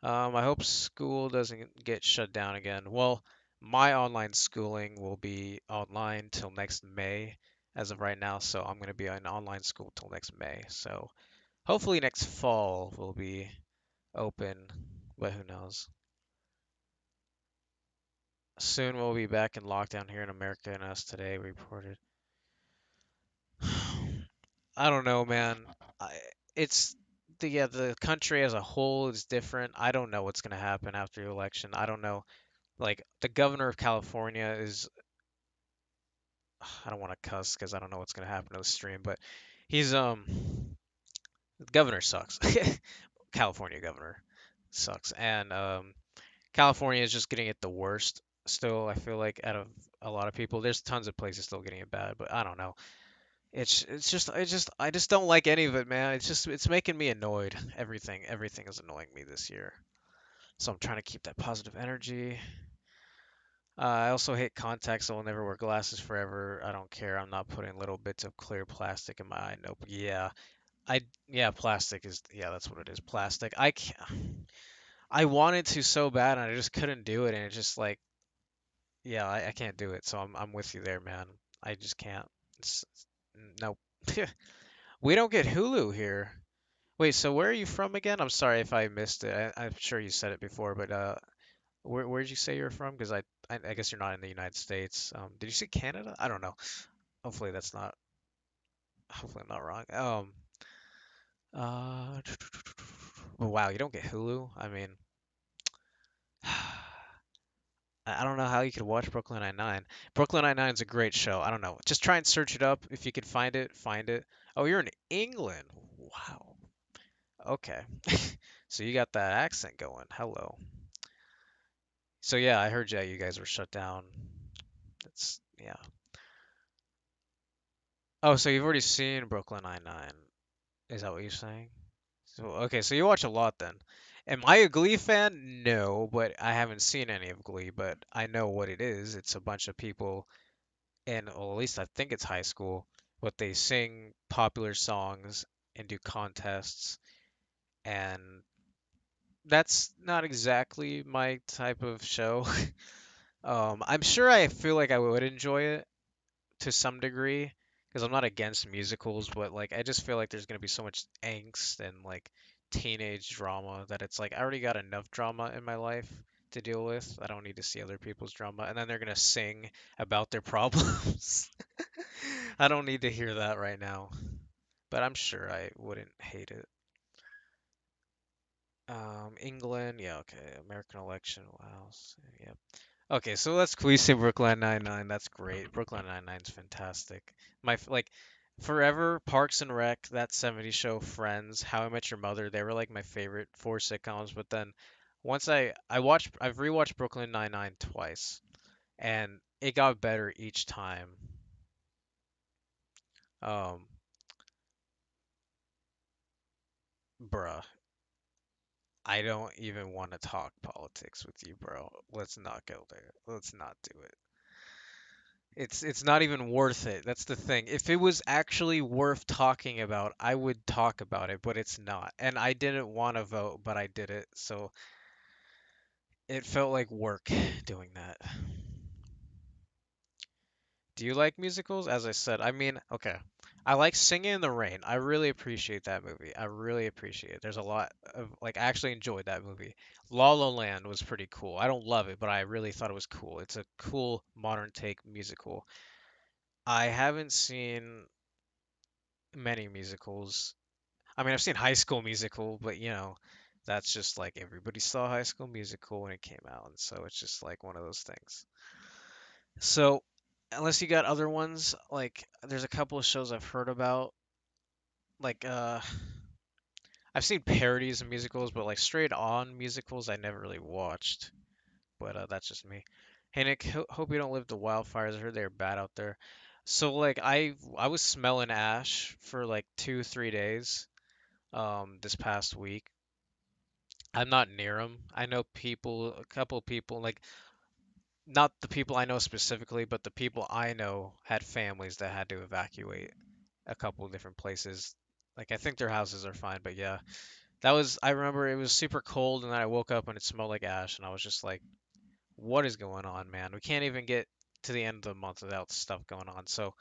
I hope school doesn't get shut down again. Well, my online schooling will be online till next May as of right now, so I'm going to be in online school till next May. So Hopefully next fall will be open, but who knows? Soon we'll be back in lockdown here in America, and us today reported. I don't know, man. I, it's the country as a whole is different. I don't know what's gonna happen after the election. I don't know. Like the governor of California is, I don't want to cuss because I don't know what's gonna happen to the stream, but he's the governor sucks. California governor sucks, and California is just getting it the worst. Still, I feel like out of a lot of people, there's tons of places still getting it bad, but I don't know. I just don't like any of it, man. It's making me annoyed. Everything is annoying me this year. So I'm trying to keep that positive energy. I also hate contacts, so I'll never wear glasses forever. I don't care. I'm not putting little bits of clear plastic in my eye. Nope. Yeah, plastic is, yeah, that's what it is. Plastic. I wanted to so bad and I just couldn't do it, and it's just like, yeah, I can't do it. So I'm with you there, man. I just can't. Nope. We don't get Hulu here. Wait, so where are you from again? I'm sorry if I missed it. I'm sure you said it before, but where did you say you're from? Because I guess you're not in the United States. Did you say Canada? I don't know. Hopefully that's not. Hopefully I'm not wrong. Uh, well, wow, you don't get Hulu. I mean, I don't know how you could watch Brooklyn Nine-Nine. Brooklyn Nine-Nine is a great show. I don't know. Just try and search it up. If you could find it, find it. Oh, you're in England. Wow. Okay. So you got that accent going. Hello. So yeah, I heard, yeah, you guys were shut down. That's, yeah. Oh, so you've already seen Brooklyn Nine-Nine. Is that what you're saying? So okay, so you watch a lot then. Am I a Glee fan? No, but I haven't seen any of Glee, but I know what it is. It's a bunch of people in, well, at least I think it's high school, but they sing popular songs and do contests, and that's not exactly my type of show. I'm sure I feel like I would enjoy it to some degree because I'm not against musicals, but like I just feel like there's gonna be so much angst and like teenage drama that it's like I already got enough drama in my life to deal with. I don't need to see other people's drama, and then they're gonna sing about their problems. I don't need to hear that right now, but I'm sure I wouldn't hate it. England, yeah, okay. American election, wow. Yeah. Okay, so let's squeeze in Brooklyn Nine-Nine. That's great. Brooklyn Nine-Nine's fantastic. Like Forever, Parks and Rec, that 70s show, Friends, How I Met Your Mother, they were like my favorite four sitcoms, but then I've rewatched Brooklyn Nine-Nine twice, and it got better each time. Um, Bruh, I don't even want to talk politics with you, bro. Let's not go there. Let's not do it. It's not even worth it. That's the thing. If it was actually worth talking about, I would talk about it, but it's not. And I didn't want to vote, but I did it. So it felt like work doing that. Do you like musicals? As I said, I mean, okay. I like Singing in the Rain. I really appreciate that movie. I really appreciate it. There's a lot of, like, I actually enjoyed that movie. La La Land was pretty cool. I don't love it, but I really thought it was cool. It's a cool modern take musical. I haven't seen many musicals. I mean, I've seen High School Musical, but that's just like everybody saw High School Musical when it came out, and so it's just like one of those things. So, unless you got other ones, like there's a couple of shows I've heard about, like I've seen parodies of musicals, but like straight on musicals I never really watched. But that's just me. Hey Nick, hope you don't live the wildfires. I heard they're bad out there. So like I was smelling ash for like 2, 3 days this past week. I'm not near them. I know people, a couple people, like not the people I know specifically, but the people I know had families that had to evacuate a couple of different places. Like I think their houses are fine, but yeah, I remember it was super cold and then I woke up and it smelled like ash and I was just like, what is going on, man? We can't even get to the end of the month without stuff going on. So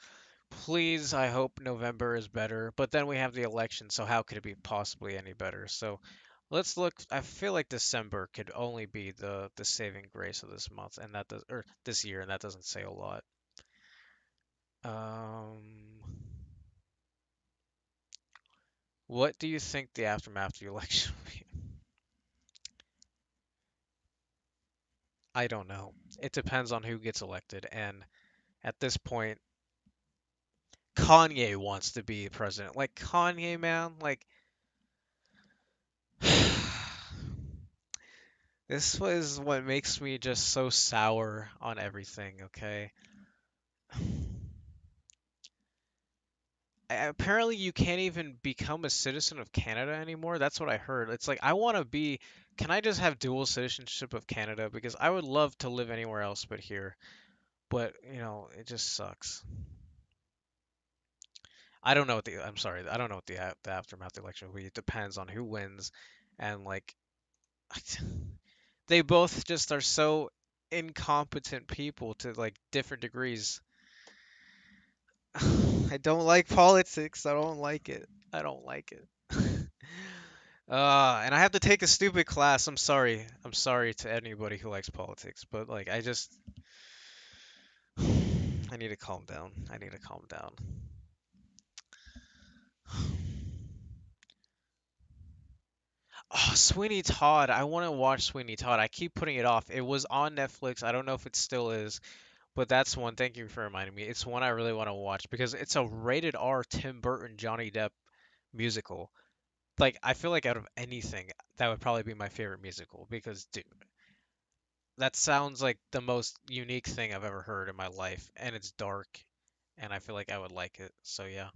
Please, I hope November is better. But then we have the election, so how could it be possibly any better? So let's look. I feel like December could only be the saving grace of this month, and that does, or this year, and that doesn't say a lot. Um, what do you think the aftermath of the election will be? I don't know. It depends on who gets elected, and at this point, Kanye wants to be president. Like Kanye, man, like this was what makes me just so sour on everything, okay? Apparently you can't even become a citizen of Canada anymore. That's what I heard. It's like I want to be, can I just have dual citizenship of Canada because I would love to live anywhere else but here. But, it just sucks. I don't know what the I'm sorry. I don't know what the aftermath election will be. It depends on who wins and like they both just are so incompetent people to like different degrees. I don't like politics. I don't like it. I don't like it. And I have to take a stupid class. I'm sorry. I'm sorry to anybody who likes politics, but like I need to calm down. I need to calm down. Oh, Sweeney Todd. I want to watch Sweeney Todd. I keep putting it off. It was on Netflix. I don't know if it still is, but that's one. Thank you for reminding me. It's one I really want to watch because it's a rated R Tim Burton Johnny Depp musical. Like I feel like out of anything, that would probably be my favorite musical because dude, that sounds like the most unique thing I've ever heard in my life, and it's dark, and I feel like I would like it. So yeah.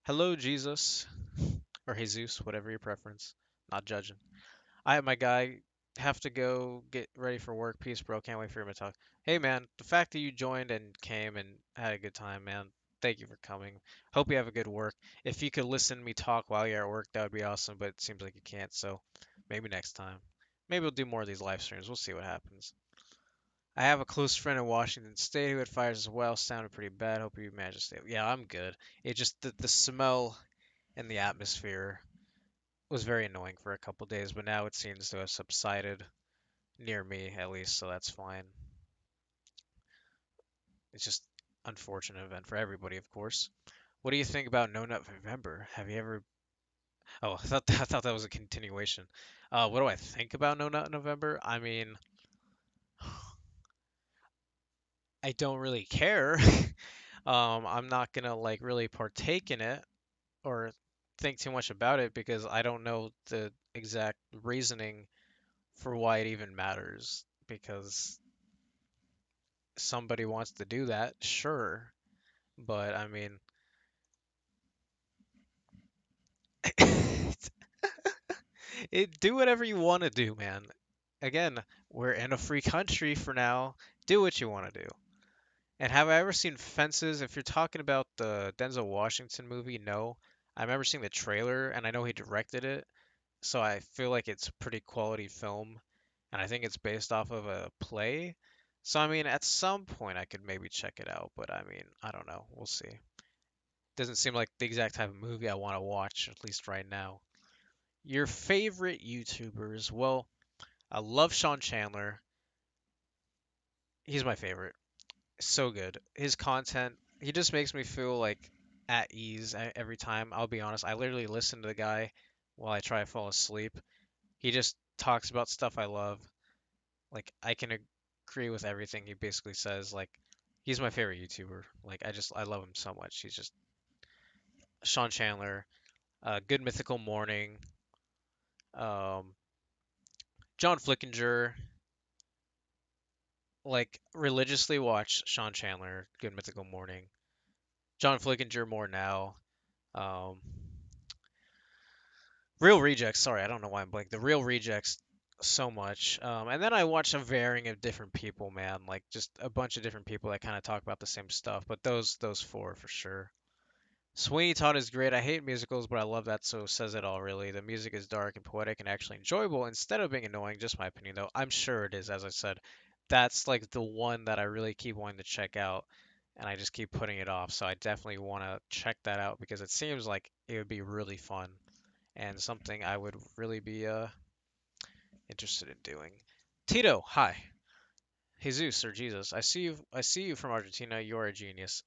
Hello, Jesus, or Jesus, whatever your preference. Not judging. My guy, have to go get ready for work. Peace, bro. Can't wait for him to talk. Hey, man, the fact that you joined and came and had a good time, man. Thank you for coming. Hope you have a good work. If you could listen to me talk while you're at work, that would be awesome, but it seems like you can't, so maybe next time. Maybe we'll do more of these live streams. We'll see what happens. I have a close friend in Washington State who had fires as well. Sounded pretty bad. Hope you managed to stay. Yeah, I'm good. It just the smell and the atmosphere was very annoying for a couple days, but now it seems to have subsided near me at least, so that's fine. It's just unfortunate event for everybody, of course. What do you think about No Nut November? Have you ever? Oh, I thought that was a continuation. What do I think about No Nut November? I mean, I don't really care. I'm not gonna like really partake in it or think too much about it because I don't know the exact reasoning for why it even matters. Because somebody wants to do that, sure. But I mean, do whatever you want to do, man. Again, we're in a free country for now. Do what you want to do. And have I ever seen Fences? If you're talking about the Denzel Washington movie, no. I remember seeing the trailer, and I know he directed it, so I feel like it's a pretty quality film, and I think it's based off of a play. So I mean, at some point I could maybe check it out, but I mean, I don't know. We'll see. Doesn't seem like the exact type of movie I want to watch, at least right now. Your favorite YouTubers? Well, I love Sean Chandler. He's my favorite. So good. His content, he just makes me feel like at ease every time. I'll be honest, I literally listen to the guy while I try to fall asleep. He just talks about stuff I love. Like I can agree with everything he basically says. Like he's my favorite YouTuber. Like I love him so much. He's just Sean Chandler, Good Mythical Morning, um, John Flickinger. Like religiously watch Sean Chandler, Good Mythical Morning, John Flickinger more now. Um, Real Rejects. Sorry, I don't know why I'm blank. The Real Rejects so much. And then I watch a varying of different people, man. Like just a bunch of different people that kind of talk about the same stuff. But those four for sure. Sweeney Todd is great. I hate musicals, but I love that, so says it all, really. The music is dark and poetic and actually enjoyable instead of being annoying. Just my opinion, though. I'm sure it is, as I said. that's like the one that I really keep wanting to check out, and I just keep putting it off. So I definitely want to check that out because it seems like it would be really fun and something I would really be interested in doing. Tito, hi. Jesus or Jesus. I see you from Argentina. You're a genius.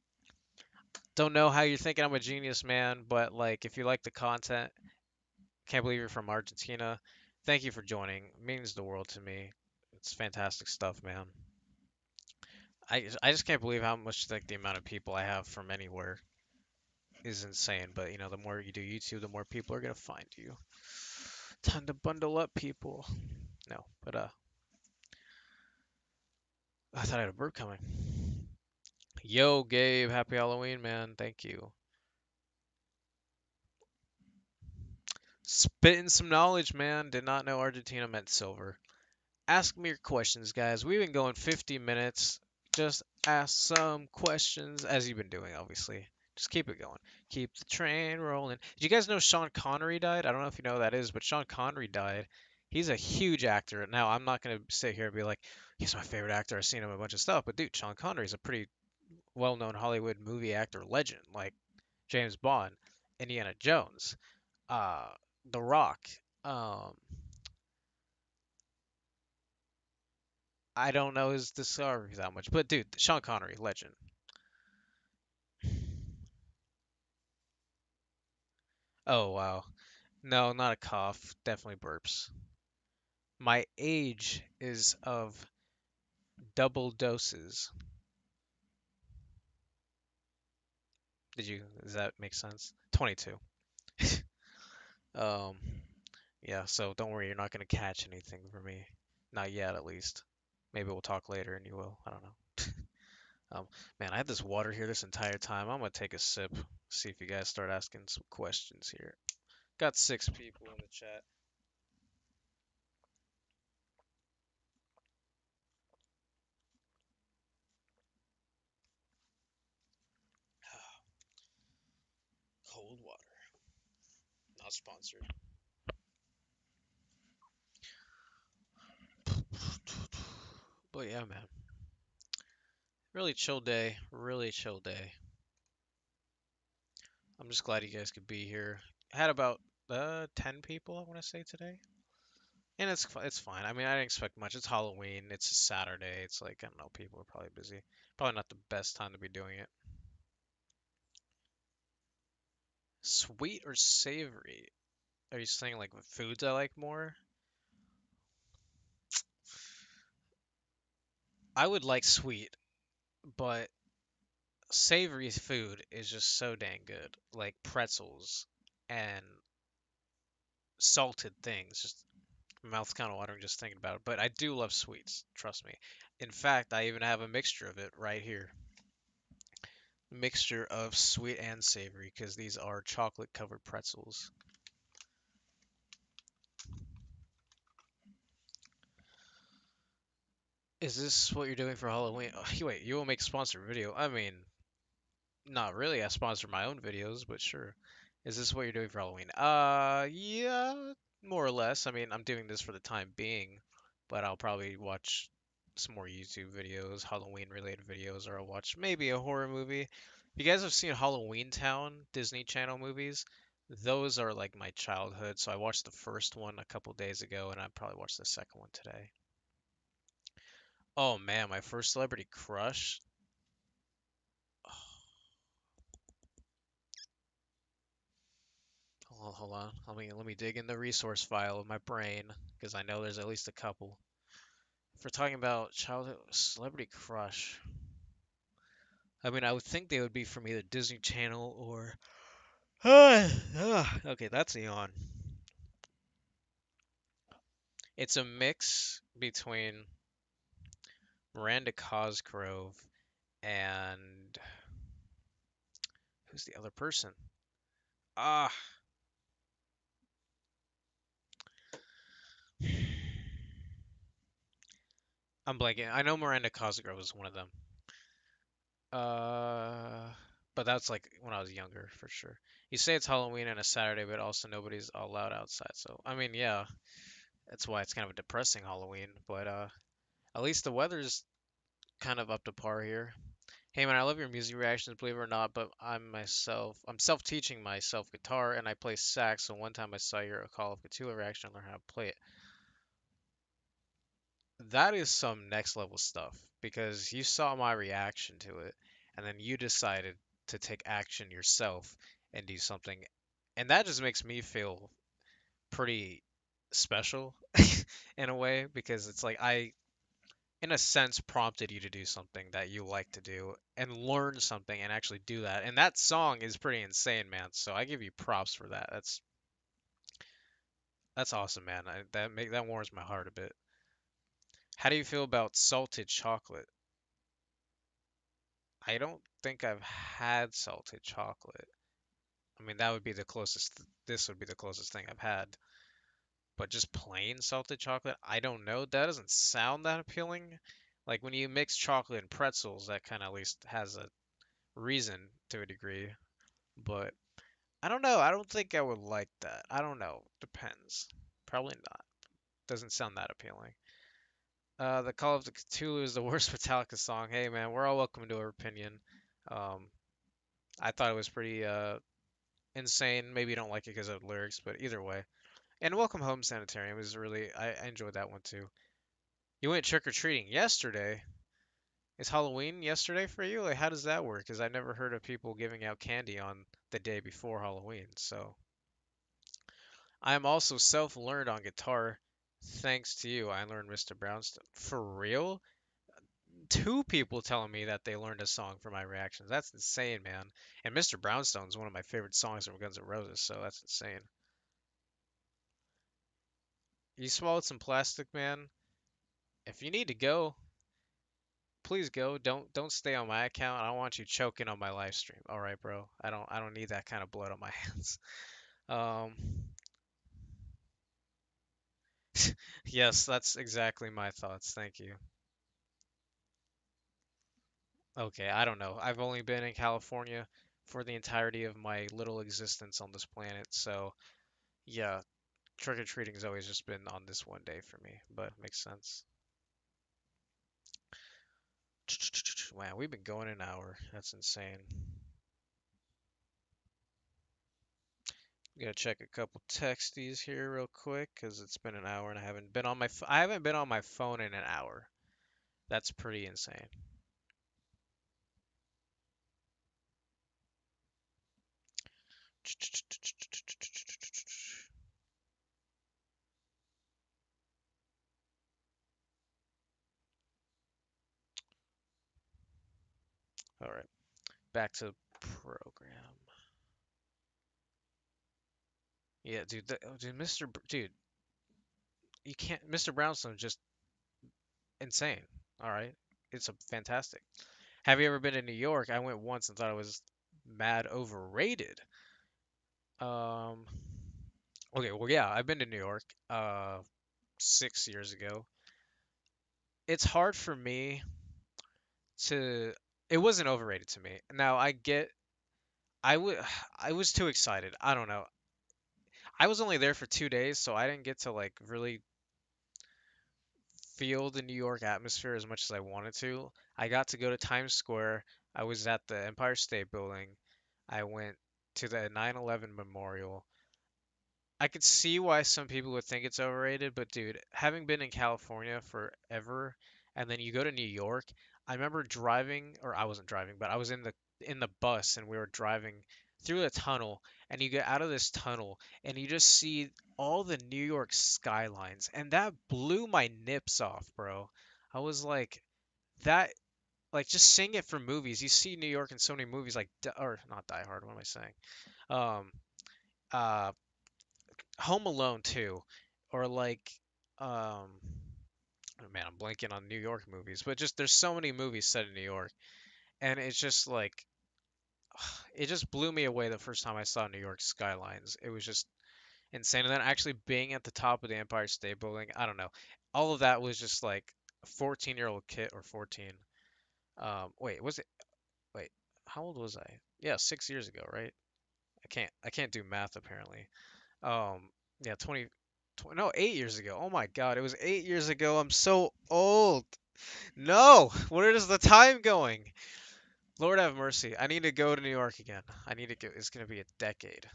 Don't know how you're thinking I'm a genius, man, but like if you like the content, can't believe you're from Argentina. Thank you for joining. It means the world to me. It's fantastic stuff, man. I just can't believe how much like the amount of people I have from anywhere is insane. But you know, the more you do YouTube, the more people are gonna find you. Time to bundle up, people. No, but I thought I had a bird coming. Yo, Gabe, happy Halloween, man. Thank you. Spitting some knowledge, man. Did not know Argentina meant silver. Ask me your questions, guys. We've been going 50 minutes. Just ask some questions, as you've been doing, obviously. Just keep it going. Keep the train rolling. Did you guys know Sean Connery died? I don't know if you know who that is, but Sean Connery died. He's a huge actor. Now, I'm not going to sit here and be like, he's my favorite actor. I've seen him in a bunch of stuff. But dude, Sean Connery's a pretty well-known Hollywood movie actor legend, like James Bond, Indiana Jones, uh, The Rock. Um, I don't know his discography that much, but dude, Sean Connery, legend. Oh wow. No, not a cough. Definitely burps. My age is of double doses. Does that make sense? 22. Um, yeah, so don't worry, you're not gonna catch anything from me. Not yet, at least. Maybe we'll talk later and you will. I don't know. Man, I had this water here this entire time. I'm gonna take a sip, see if you guys start asking some questions here. Got 6 people in the chat. Cold water. Not sponsored. But yeah, man. Really chill day. Really chill day. I'm just glad you guys could be here. I had about 10 people, I want to say, today. And it's fine. I mean, I didn't expect much. It's Halloween. It's a Saturday. It's like, I don't know, people are probably busy. Probably not the best time to be doing it. Sweet or savory? Are you saying like what foods I like more? I would like sweet, but savory food is just so dang good. Like pretzels and salted things. Just my mouth's kind of watering just thinking about it. But I do love sweets, trust me. In fact, I even have a mixture of it right here. Mixture of sweet and savory because these are chocolate covered pretzels. Is this what you're doing for Halloween? Oh, wait, you will make a sponsored video. I mean, not really. I sponsor my own videos, but sure. Is this what you're doing for Halloween? Yeah, more or less. I mean, I'm doing this for the time being, but I'll probably watch some more YouTube videos, Halloween related videos, or I'll watch maybe a horror movie. If you guys have seen Halloween Town Disney Channel movies, those are like my childhood. So I watched the first one a couple days ago, and I probably watched the second one today. Oh man, my first celebrity crush. Hold on. Let me dig in the resource file of my brain because I know there's at least a couple. If we're talking about childhood celebrity crush, I mean, I would think they would be from either Disney Channel or. Okay, that's a yawn. It's a mix between Miranda Cosgrove and who's the other person? Ah, I'm blanking. I know Miranda Cosgrove is one of them. Uh, but that's like when I was younger, for sure. You say it's Halloween and a Saturday, but also nobody's allowed outside. So, I mean, yeah, that's why it's kind of a depressing Halloween. But At least the weather's kind of up to par here. Hey man, I love your music reactions, believe it or not, but I'm self-teaching myself guitar and I play sax, so one time I saw your Call of Cthulhu reaction and learned how to play it. That is some next level stuff because you saw my reaction to it and then you decided to take action yourself and do something. And that just makes me feel pretty special in a way because it's like in a sense, prompted you to do something that you like to do and learn something and actually do that. And that song is pretty insane, man. So I give you props for that. That's awesome, man. That warms my heart a bit. How do you feel about salted chocolate? I don't think I've had salted chocolate. I mean, that would be the closest. This would be the closest thing I've had. But just plain salted chocolate, I don't know. That doesn't sound that appealing. Like when you mix chocolate and pretzels, that kind of at least has a reason to a degree. But I don't know. I don't think I would like that. I don't know. Depends. Probably not. Doesn't sound that appealing. The Call of the Cthulhu is the worst Metallica song. Hey man, we're all welcome to our opinion. Um, I thought it was pretty insane. Maybe you don't like it because of the lyrics, but either way. And Welcome Home Sanitarium was really I enjoyed that one too. You went trick or treating yesterday. Is Halloween yesterday for you? Like, how does that work? Because I never heard of people giving out candy on the day before Halloween. So I am also self-learned on guitar. Thanks to you, I learned Mr. Brownstone. For real? Two people telling me that they learned a song for my reactions. That's insane, man. And Mr. Brownstone is one of my favorite songs from Guns N' Roses, so that's insane. You swallowed some plastic, man. If you need to go, please go. Don't stay on my account. I don't want you choking on my live stream. All right, bro. I don't need that kind of blood on my hands. Um, yes, that's exactly my thoughts. Thank you. Okay, I don't know. I've only been in California for the entirety of my little existence on this planet, so yeah, trick-or-treating has always just been on this one day for me, but makes sense. Man, we've been going an hour. That's insane. Gotta check a couple texties here real quick because it's been an hour and I haven't been on my phone in an hour. That's pretty insane. All right, back to program. Yeah, dude, dude, dude, you can't. Mr. Brownstone's just insane. All right, it's a fantastic. Have you ever been to New York? I went once and thought it was mad overrated. Um, okay, well, yeah, I've been to New York 6 years ago. It's hard for me to. It wasn't overrated to me. Now I get. I would. I was too excited. I don't know. I was only there for 2 days, so I didn't get to like really feel the New York atmosphere as much as I wanted to. I got to go to Times Square. I was at the Empire State Building. I went to the 9/11 Memorial. I could see why some people would think it's overrated, but dude, having been in California forever and then you go to New York, I remember driving, or I wasn't driving, but I was in the bus and we were driving through a tunnel and you get out of this tunnel and you just see all the New York skylines and that blew my nips off, bro. I was like that like just seeing it from movies. You see New York in so many movies like or not Die Hard, what am I saying? Um uh Home Alone too, or like, oh man, I'm blanking on New York movies, but just there's so many movies set in New York, and it's just like it just blew me away the first time I saw New York skylines. It was just insane, and then actually being at the top of the Empire State Building, I don't know, all of that was just like a 14-year-old kid or 14. Wait, was it? Wait, how old was I? Yeah, 6 years ago, right? I can't do math apparently. Yeah, 20, no, 8 years ago. Oh my God, it was 8 years ago. I'm so old. No! Where is the time going? Lord have mercy. I need to go to New York again. I need to go. It's gonna be a decade.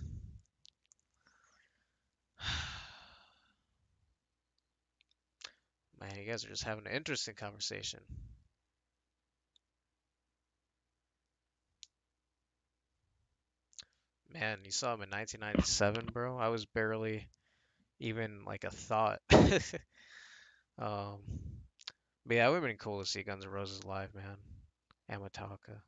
Man, you guys are just having an interesting conversation. Man, you saw him in 1997, bro. I was barely even like a thought. Um, but yeah, it would have been cool to see Guns N' Roses live, man. And Metallica.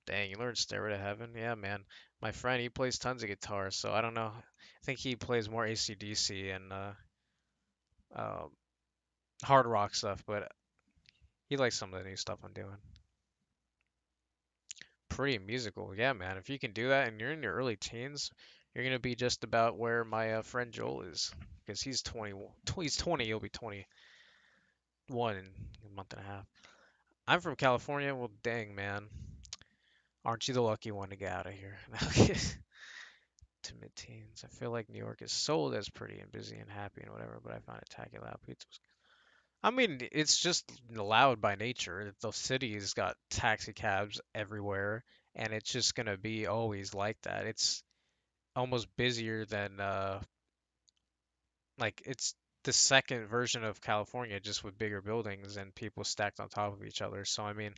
Dang, you learned Stairway to Heaven? Yeah, man. My friend, he plays tons of guitar, so I don't know. I think he plays more AC/DC and um, hard rock stuff, but he likes some of the new stuff I'm doing. Pretty musical, yeah, man. If you can do that and you're in your early teens, you're gonna be just about where my friend Joel is, because he's 20. He's 20. He'll be 21 in a month and a half. I'm from California. Well, dang, man. Aren't you the lucky one to get out of here? To mid-teens. I feel like New York is sold as pretty and busy and happy and whatever, but I find it tacky loud. Pizza was. I mean, it's just loud by nature. The city's got taxi cabs everywhere, and it's just gonna be always like that. It's almost busier than like it's the second version of California, just with bigger buildings and people stacked on top of each other. So I mean,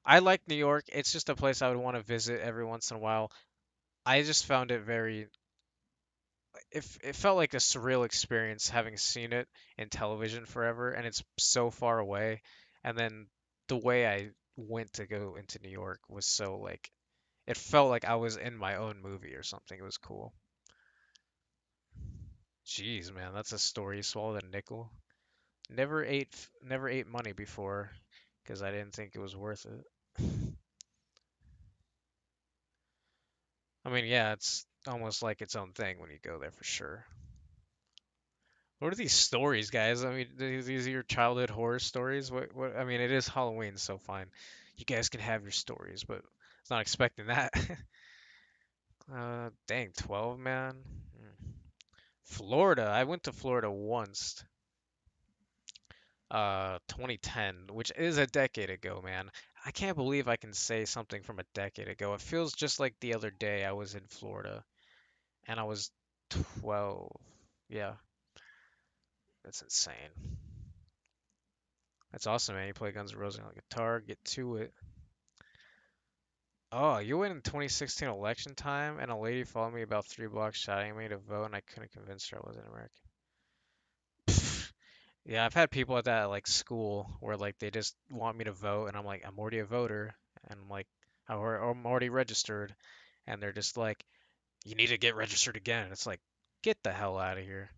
I like New York. It's just a place I would want to visit every once in a while. I just found it very it felt like a surreal experience having seen it in television forever, and it's so far away. And then the way I went to go into New York was so like it felt like I was in my own movie or something. It was cool. Jeez, man, that's a story. You swallowed a nickel. Never ate money before because I didn't think it was worth it. I mean, yeah, it's almost like its own thing when you go there for sure. What are these stories, guys? I mean, these are your childhood horror stories. What? I mean, it is Halloween, so fine. You guys can have your stories, but I was not expecting that. Dang, 12, man. Hmm. Florida. I went to Florida once. 2010, which is a decade ago, man. I can't believe I can say something from a decade ago. It feels just like the other day I was in Florida and I was 12. Yeah, that's insane. That's awesome, man. You play Guns N' Roses on the guitar, get to it. Oh, you went in 2016 election time, and a lady followed me about 3 blocks shouting at me to vote, and I couldn't convince her I wasn't American. Pfft. Yeah, I've had people at that like school where like they just want me to vote, and I'm like, I'm already a voter, and I'm like, I'm already registered, and they're just like, you need to get registered again. It's like, get the hell out of here.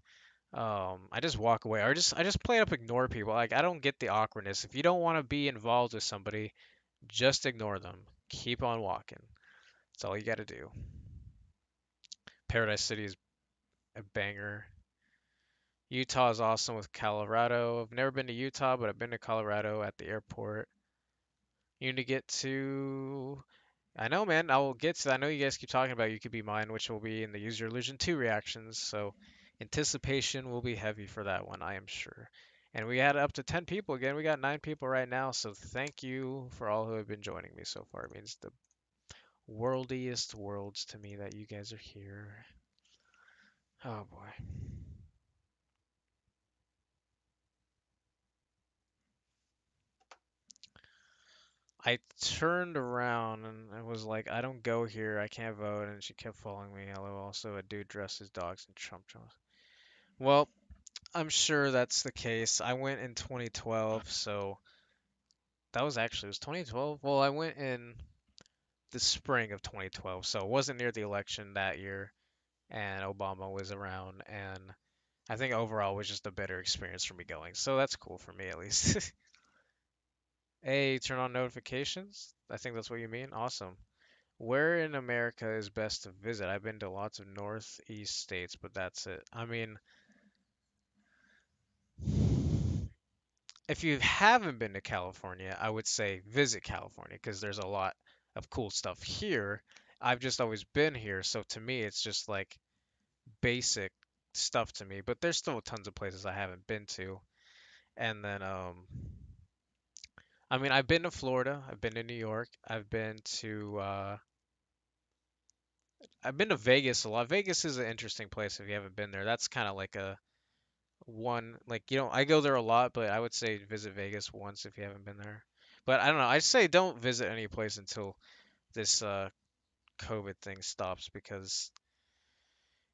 I just walk away, or I just play up ignore people. Like I don't get the awkwardness. If you don't want to be involved with somebody, just ignore them. Keep on walking. That's all you got to do. Paradise City is a banger. Utah is awesome with Colorado. I've never been to Utah, but I've been to Colorado at the airport. You need to get to. I know, man. I will get to that. I know you guys keep talking about You Could Be Mine, which will be in the Use Your Illusion 2 reactions. So anticipation will be heavy for that one, I am sure. And we had up to 10 people again. We got 9 people right now. So thank you for all who have been joining me so far. It means the worldiest worlds to me that you guys are here. Oh boy. I turned around and I was like, I don't go here, I can't vote, and she kept following me. LOL. Also, a dude dressed as dogs in Trump dress. Well, I'm sure that's the case. I went in 2012, so that was actually it was 2012. Well, I went in the spring of 2012, so it wasn't near the election that year, and Obama was around, and I think overall it was just a better experience for me going. So that's cool for me at least. Hey, turn on notifications? I think that's what you mean. Awesome. Where in America is best to visit? I've been to lots of northeast states, but that's it. I mean, if you haven't been to California, I would say visit California because there's a lot of cool stuff here. I've just always been here, so to me, it's just like basic stuff to me, but there's still tons of places I haven't been to. And then I mean, I've been to Florida, I've been to New York, I've been to Vegas a lot. Vegas is an interesting place if you haven't been there. That's kind of like a one, like, you know, I go there a lot, but I would say visit Vegas once if you haven't been there. But I don't know, I say don't visit any place until this COVID thing stops because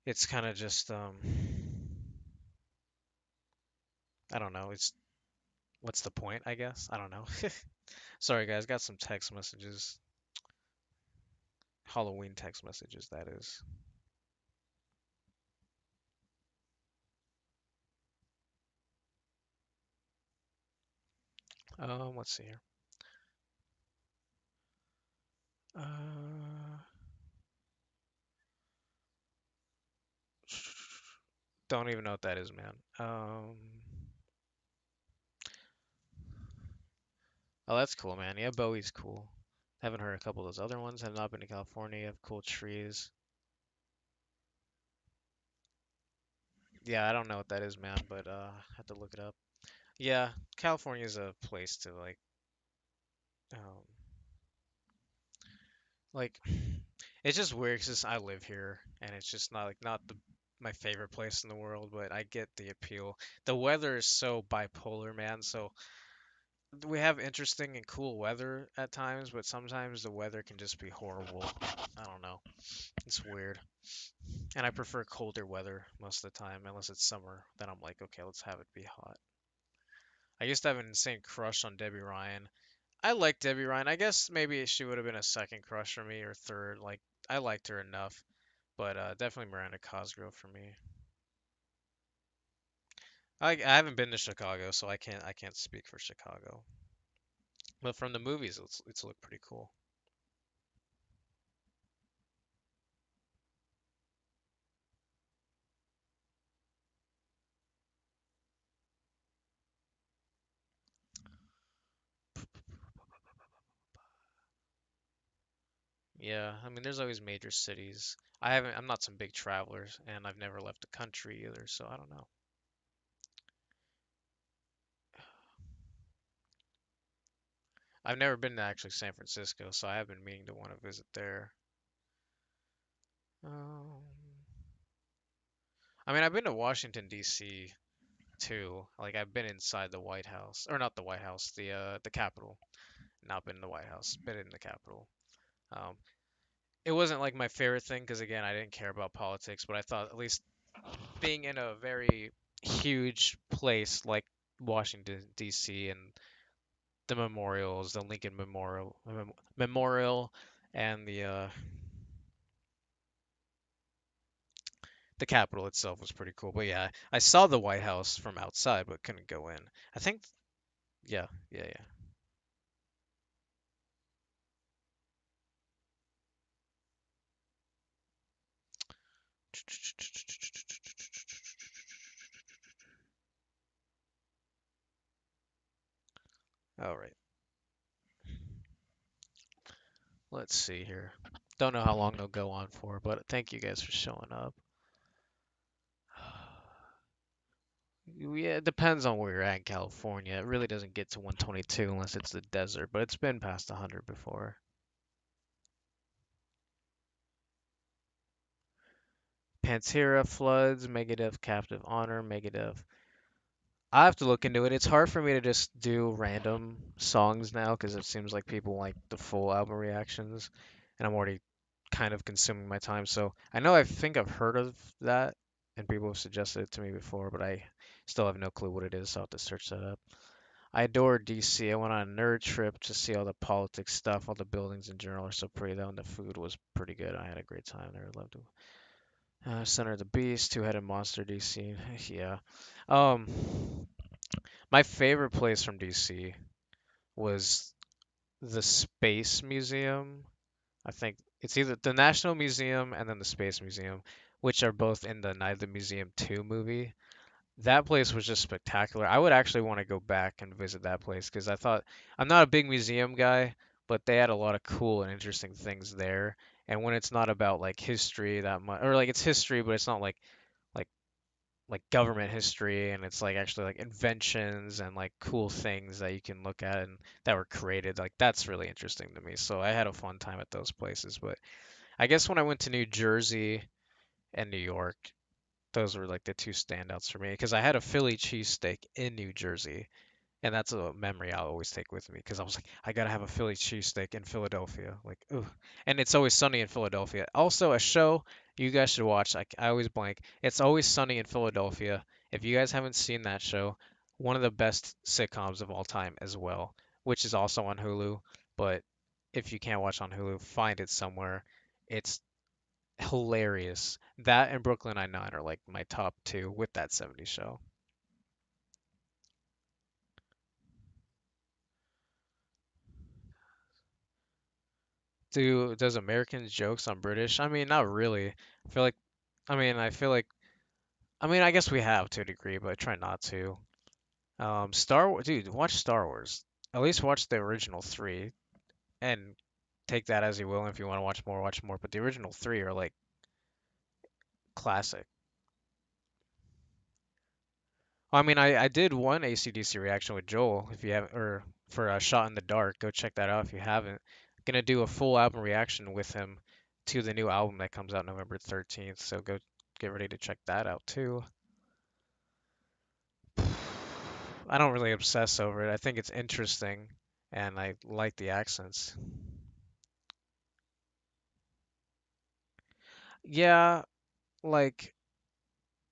it's kind of just I don't know, it's what's the point, I guess? I don't know. Sorry guys, got some text messages. Halloween text messages, that is. Let's see here. Uh, don't even know what that is, man. Oh, that's cool, man. Yeah, Bowie's cool. Haven't heard a couple of those other ones. Have not been to California. You have cool trees. Yeah, I don't know what that is, man, but have to look it up. Yeah, California's a place to um, like it's just weird 'cause I live here and it's just not the my favorite place in the world, but I get the appeal. The weather is so bipolar, man. So we have interesting and cool weather at times, but sometimes the weather can just be horrible. I don't know. It's weird. And I prefer colder weather most of the time, unless it's summer. Then I'm like, okay, let's have it be hot. I used to have an insane crush on Debbie Ryan. I like Debbie Ryan. I guess maybe she would have been a second crush for me or third. Like I liked her enough, but definitely Miranda Cosgrove for me. I haven't been to Chicago, so I can't speak for Chicago. But from the movies, it's looked pretty cool. Yeah, I mean, there's always major cities. I'm not some big travelers, and I've never left the country either, so I don't know. I've never been to actually San Francisco, so I have been meaning to want to visit there. Um, I mean, I've been to Washington D.C. too. Like I've been inside the White House, or not the White House, the Capitol. Not been in the White House, been in the Capitol. Um, it wasn't like my favorite thing because again, I didn't care about politics, but I thought at least being in a very huge place like Washington D.C. and the memorials, the Lincoln Memorial, and the Capitol itself was pretty cool. But yeah, I saw the White House from outside, but couldn't go in. I think, yeah, yeah, yeah. All right, let's see here. Don't know how long they'll go on for, but thank you guys for showing up. Yeah, it depends on where you're at in California. It really doesn't get to 122 unless it's the desert, but it's been past 100 before. Pantera floods, Megadeth captive honor, Megadeth. I have to look into it. It's hard for me to just do random songs now because it seems like people like the full album reactions, and I'm already kind of consuming my time. So I know I think I've heard of that, and people have suggested it to me before, but I still have no clue what it is, so I'll have to search that up. I adore DC. I went on a nerd trip to see all the politics stuff. All the buildings in general are so pretty though, and the food was pretty good. I had a great time there. I loved it. Center of the Beast, Two-Headed Monster, DC. Yeah. Um, my favorite place from DC was the Space Museum. I think it's either the National Museum and then the Space Museum, which are both in the Night of the Museum 2 movie. That place was just spectacular. I would actually want to go back and visit that place because I thought I'm not a big museum guy, but they had a lot of cool and interesting things there. And when it's not about like history that much, or like it's history, but it's not like like government history, and it's like actually like inventions and like cool things that you can look at and that were created. Like that's really interesting to me. So I had a fun time at those places. But I guess when I went to New Jersey and New York, those were like the two standouts for me because I had a Philly cheesesteak in New Jersey. And that's a memory I'll always take with me because I was like, I gotta have a Philly cheesesteak in Philadelphia. Like, ooh. And It's Always Sunny in Philadelphia. Also, a show you guys should watch. I always blank. It's Always Sunny in Philadelphia. If you guys haven't seen that show, one of the best sitcoms of all time as well, which is also on Hulu. But if you can't watch on Hulu, find it somewhere. It's hilarious. That and Brooklyn Nine-Nine are like my top two with that '70s show. Does Americans jokes on British? I mean, not really. I feel like I feel like I guess we have to a degree, but I try not to. Star Wars, dude, watch Star Wars. At least watch the original three and take that as you will. If you want to watch more, watch more. But the original three are like classic. I mean, I did one AC/DC reaction with Joel. If you haven't, or for a Shot in the Dark, go check that out if you haven't. Gonna do a full album reaction with him to the new album that comes out November 13th. So go get ready to check that out too. I don't really obsess over it. I think it's interesting and I like the accents. Yeah, like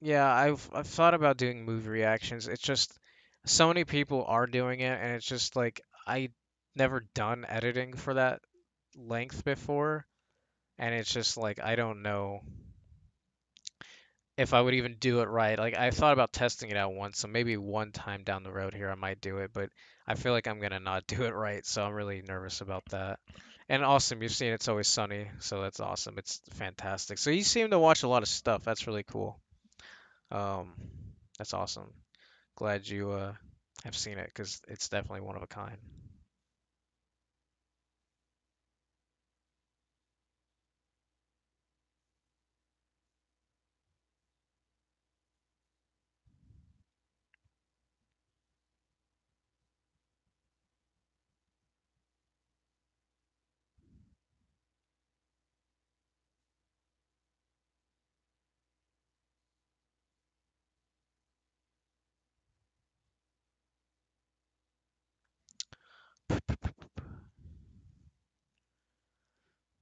yeah, I've thought about doing movie reactions. It's just so many people are doing it and it's just like I never done editing for that length before and it's just like I don't know if I would even do it right. Like I thought about testing it out once, so maybe one time down the road here I might do it, but I feel like I'm gonna not do it right, so I'm really nervous about that. And awesome, you've seen It's Always Sunny, so that's awesome. It's fantastic. So you seem to watch a lot of stuff. That's really cool. Um, that's awesome. Glad you have seen it because it's definitely one of a kind.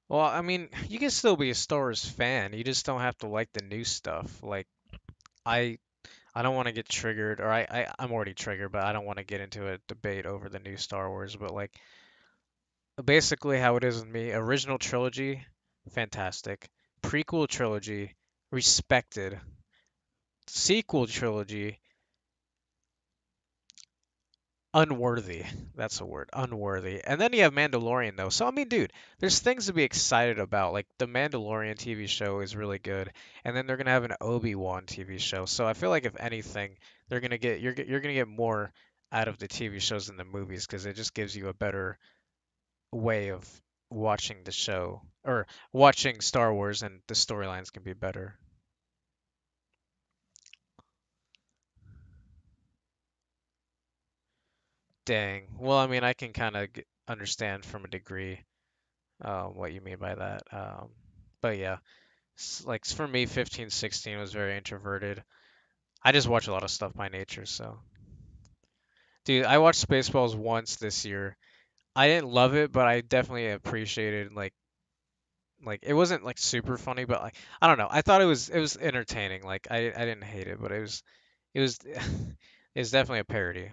Well, I mean, you can still be a Star Wars fan. You just don't have to like the new stuff. Like I I don't want to get triggered, or I'm already triggered, but I don't want to get into a debate over the new Star Wars. But like, basically, how it is with me, original trilogy, fantastic. Prequel trilogy, respected. Sequel trilogy, unworthy. That's a word, unworthy. And then you have Mandalorian, though. So, I mean, dude, there's things to be excited about. Like, the Mandalorian TV show is really good. And then they're going to have an Obi-Wan TV show. So, I feel like, if anything, you're going to get more out of the TV shows than the movies because it just gives you a better way of watching the show or watching Star Wars and the storylines can be better. Dang. Well, I mean, I can kind of understand from a degree what you mean by that. But yeah, like for me, 15, 16 was very introverted. I just watch a lot of stuff by nature, so. Dude, I watched Spaceballs once this year. I didn't love it, but I definitely appreciated like it wasn't like super funny, but like I don't know. I thought it was entertaining. Like I didn't hate it, but it was it's definitely a parody.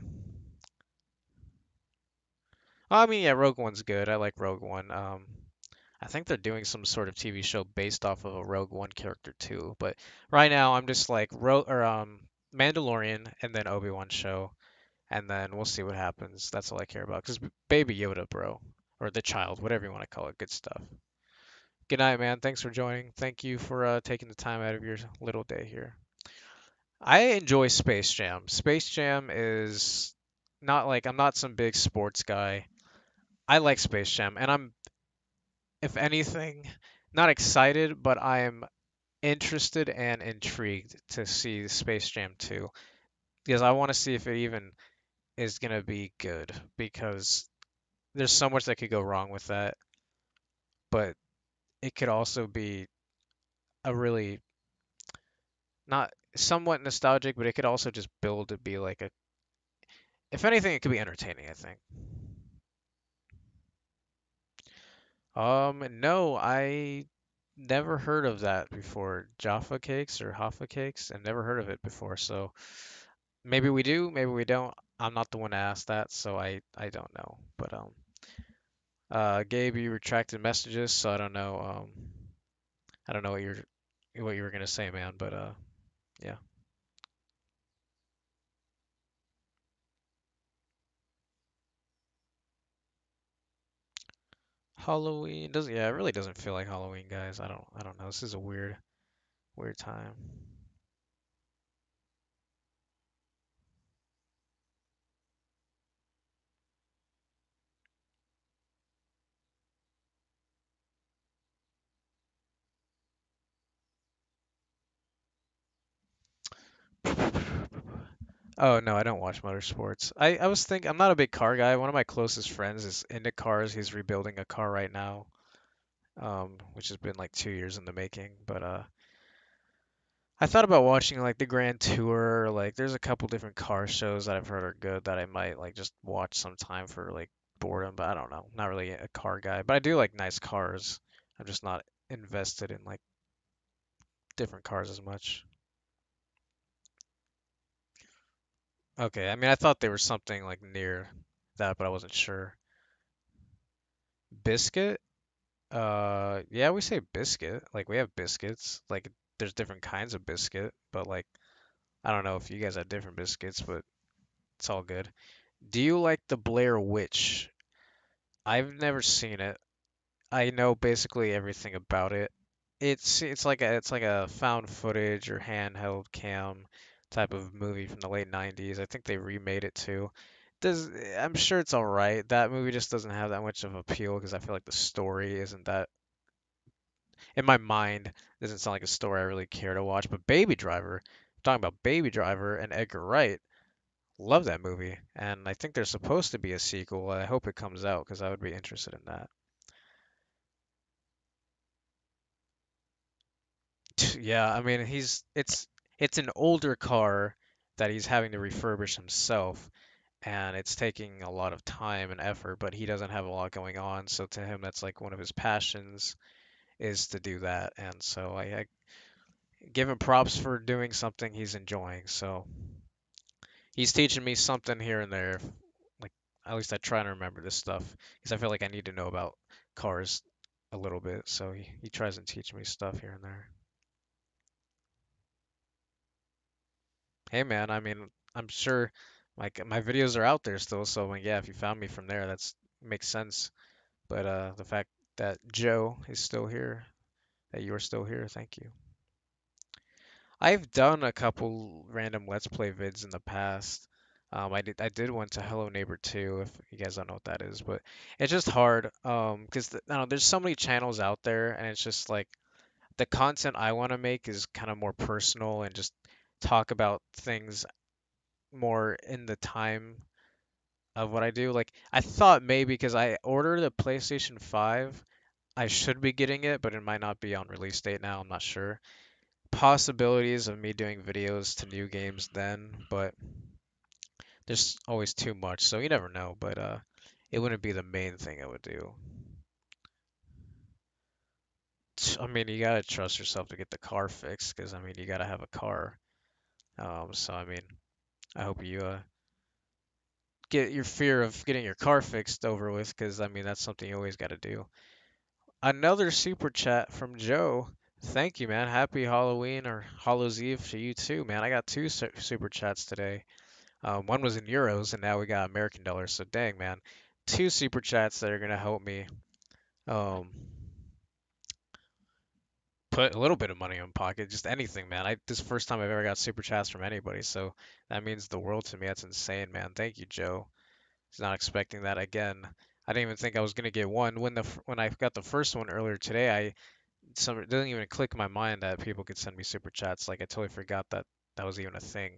I mean, yeah, Rogue One's good. I like Rogue One. I think they're doing some sort of TV show based off of a Rogue One character too. But right now, I'm just like Mandalorian and then Obi-Wan show, and then we'll see what happens. That's all I care about. Cause Baby Yoda, bro, or the child, whatever you want to call it, good stuff. Good night, man. Thanks for joining. Thank you for taking the time out of your little day here. I enjoy Space Jam. Space Jam is not like I'm not some big sports guy. I like Space Jam, and I'm, if anything, not excited, but I'm interested and intrigued to see Space Jam 2 because I want to see if it even is gonna be good because there's so much that could go wrong with that, but it could also be a really not somewhat nostalgic, but it could also just build to be like a if anything, it could be entertaining, I think. No, I never heard of that before. Jaffa cakes or Hoffa cakes? I never heard of it before, so maybe we do, maybe we don't. I'm not the one to ask that, so I don't know. But Gabe, you retracted messages, so I don't know what you were gonna say, man, but yeah. Halloween doesn't yeah, it really doesn't feel like Halloween, guys. I don't know. This is a weird time. Oh no, I don't watch motorsports. I was thinking I'm not a big car guy. One of my closest friends is into cars. He's rebuilding a car right now, which has been like 2 years in the making. But I thought about watching like the Grand Tour. Like there's a couple different car shows that I've heard are good that I might like just watch sometime for like boredom. But I don't know. Not really a car guy, but I do like nice cars. I'm just not invested in like different cars as much. Okay, I mean I thought there was something like near that, but I wasn't sure. Biscuit? Yeah, we say biscuit. Like we have biscuits. Like there's different kinds of biscuit, but like I don't know if you guys have different biscuits, but it's all good. Do you like the Blair Witch? I've never seen it. I know basically everything about it. It's like a found footage or handheld cam type of movie from the late 90s. I think they remade it too. Does I'm sure it's all right. That movie just doesn't have that much of appeal because I feel like the story isn't that in my mind, doesn't sound like a story I really care to watch. But Baby Driver, talking about Baby Driver and Edgar Wright, love that movie, and I think there's supposed to be a sequel. I hope it comes out because I would be interested in that. Yeah, I mean it's an older car that he's having to refurbish himself, and it's taking a lot of time and effort, but he doesn't have a lot going on, so to him that's like one of his passions is to do that, and so I give him props for doing something he's enjoying. So he's teaching me something here and there. Like at least I try to remember this stuff because I feel like I need to know about cars a little bit. So he tries to teach me stuff here and there. Hey man, I mean I'm sure like my videos are out there still. So like, yeah, if you found me from there, that's makes sense. But the fact that Joe is still here, that you are still here, thank you. I've done a couple random Let's Play vids in the past. I did one to Hello Neighbor 2, if you guys don't know what that is, but it's just hard because I don't know, there's so many channels out there, and it's just like the content I want to make is kind of more personal and just talk about things more in the time of what I do. Like I thought maybe because I ordered a PlayStation 5, I should be getting it, but it might not be on release date now. I'm not sure. Possibilities of me doing videos to new games then, but there's always too much, so you never know. But it wouldn't be the main thing I would do. I mean, you gotta trust yourself to get the car fixed, because I mean, you gotta have a car. So I mean, I hope you get your fear of getting your car fixed over with, because I mean, that's something you always gotta do. Another super chat from Joe. Thank you, man. Happy Halloween or Hallows Eve to you too, man. I got two super chats today. One was in euros, and now we got American dollars. So dang, man, two super chats that are gonna help me um, put a little bit of money in my pocket. Just anything, man. This is the first time I've ever got super chats from anybody, so that means the world to me. That's insane, man. Thank you, Joe. I was not expecting that again. I didn't even think I was gonna get one when when I got the first one earlier today. I it doesn't even click in my mind that people could send me super chats. Like I totally forgot that that was even a thing.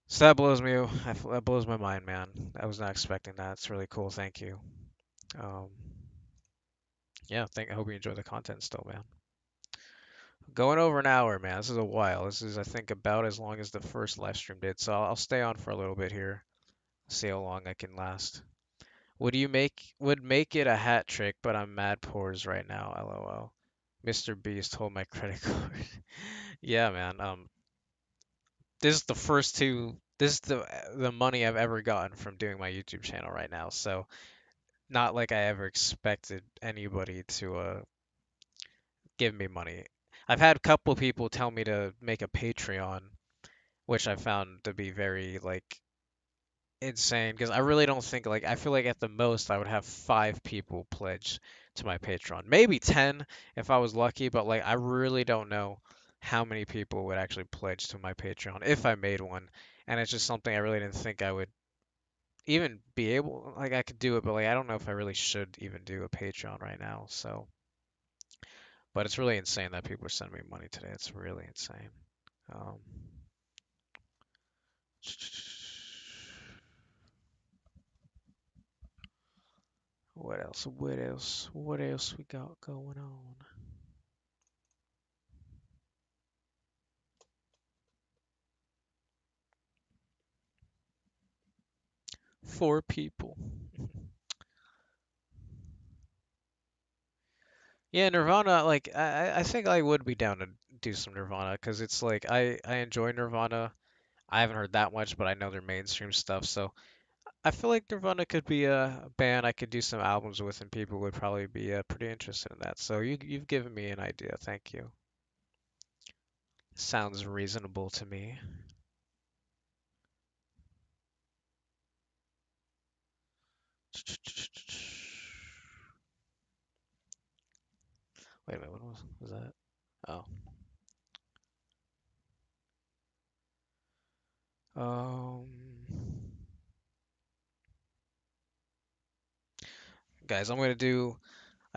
So that blows me, that blows my mind, man. I was not expecting that. It's really cool. Thank you. Um, yeah, I hope you enjoy the content still, man. Going over an hour, man. This is a while. This is, I think, about as long as the first live stream did. So I'll stay on for a little bit here. See how long I can last. Would make it a hat trick, but I'm mad pores right now. LOL. Mr. Beast hold my credit card. Yeah, man. This is the first two. This is the money I've ever gotten from doing my YouTube channel right now. So not like I ever expected anybody to give me money. I've had a couple people tell me to make a Patreon, which I found to be very like insane because I really don't think like I feel like at the most I would have 5 people pledge to my Patreon. Maybe 10 if I was lucky, but like I really don't know how many people would actually pledge to my Patreon if I made one. And it's just something I really didn't think I would even be able like I could do it, but like I don't know if I really should even do a Patreon right now. So, but it's really insane that people are sending me money today. It's really insane. Um, what else? What else? What else we got going on? 4 people. Yeah, Nirvana. Like I think I would be down to do some Nirvana because it's like I enjoy Nirvana. I haven't heard that much, but I know their mainstream stuff. So I feel like Nirvana could be a band I could do some albums with, and people would probably be pretty interested in that. So you've given me an idea. Thank you. Sounds reasonable to me. Wait a minute, what was that? Oh. Um, guys, I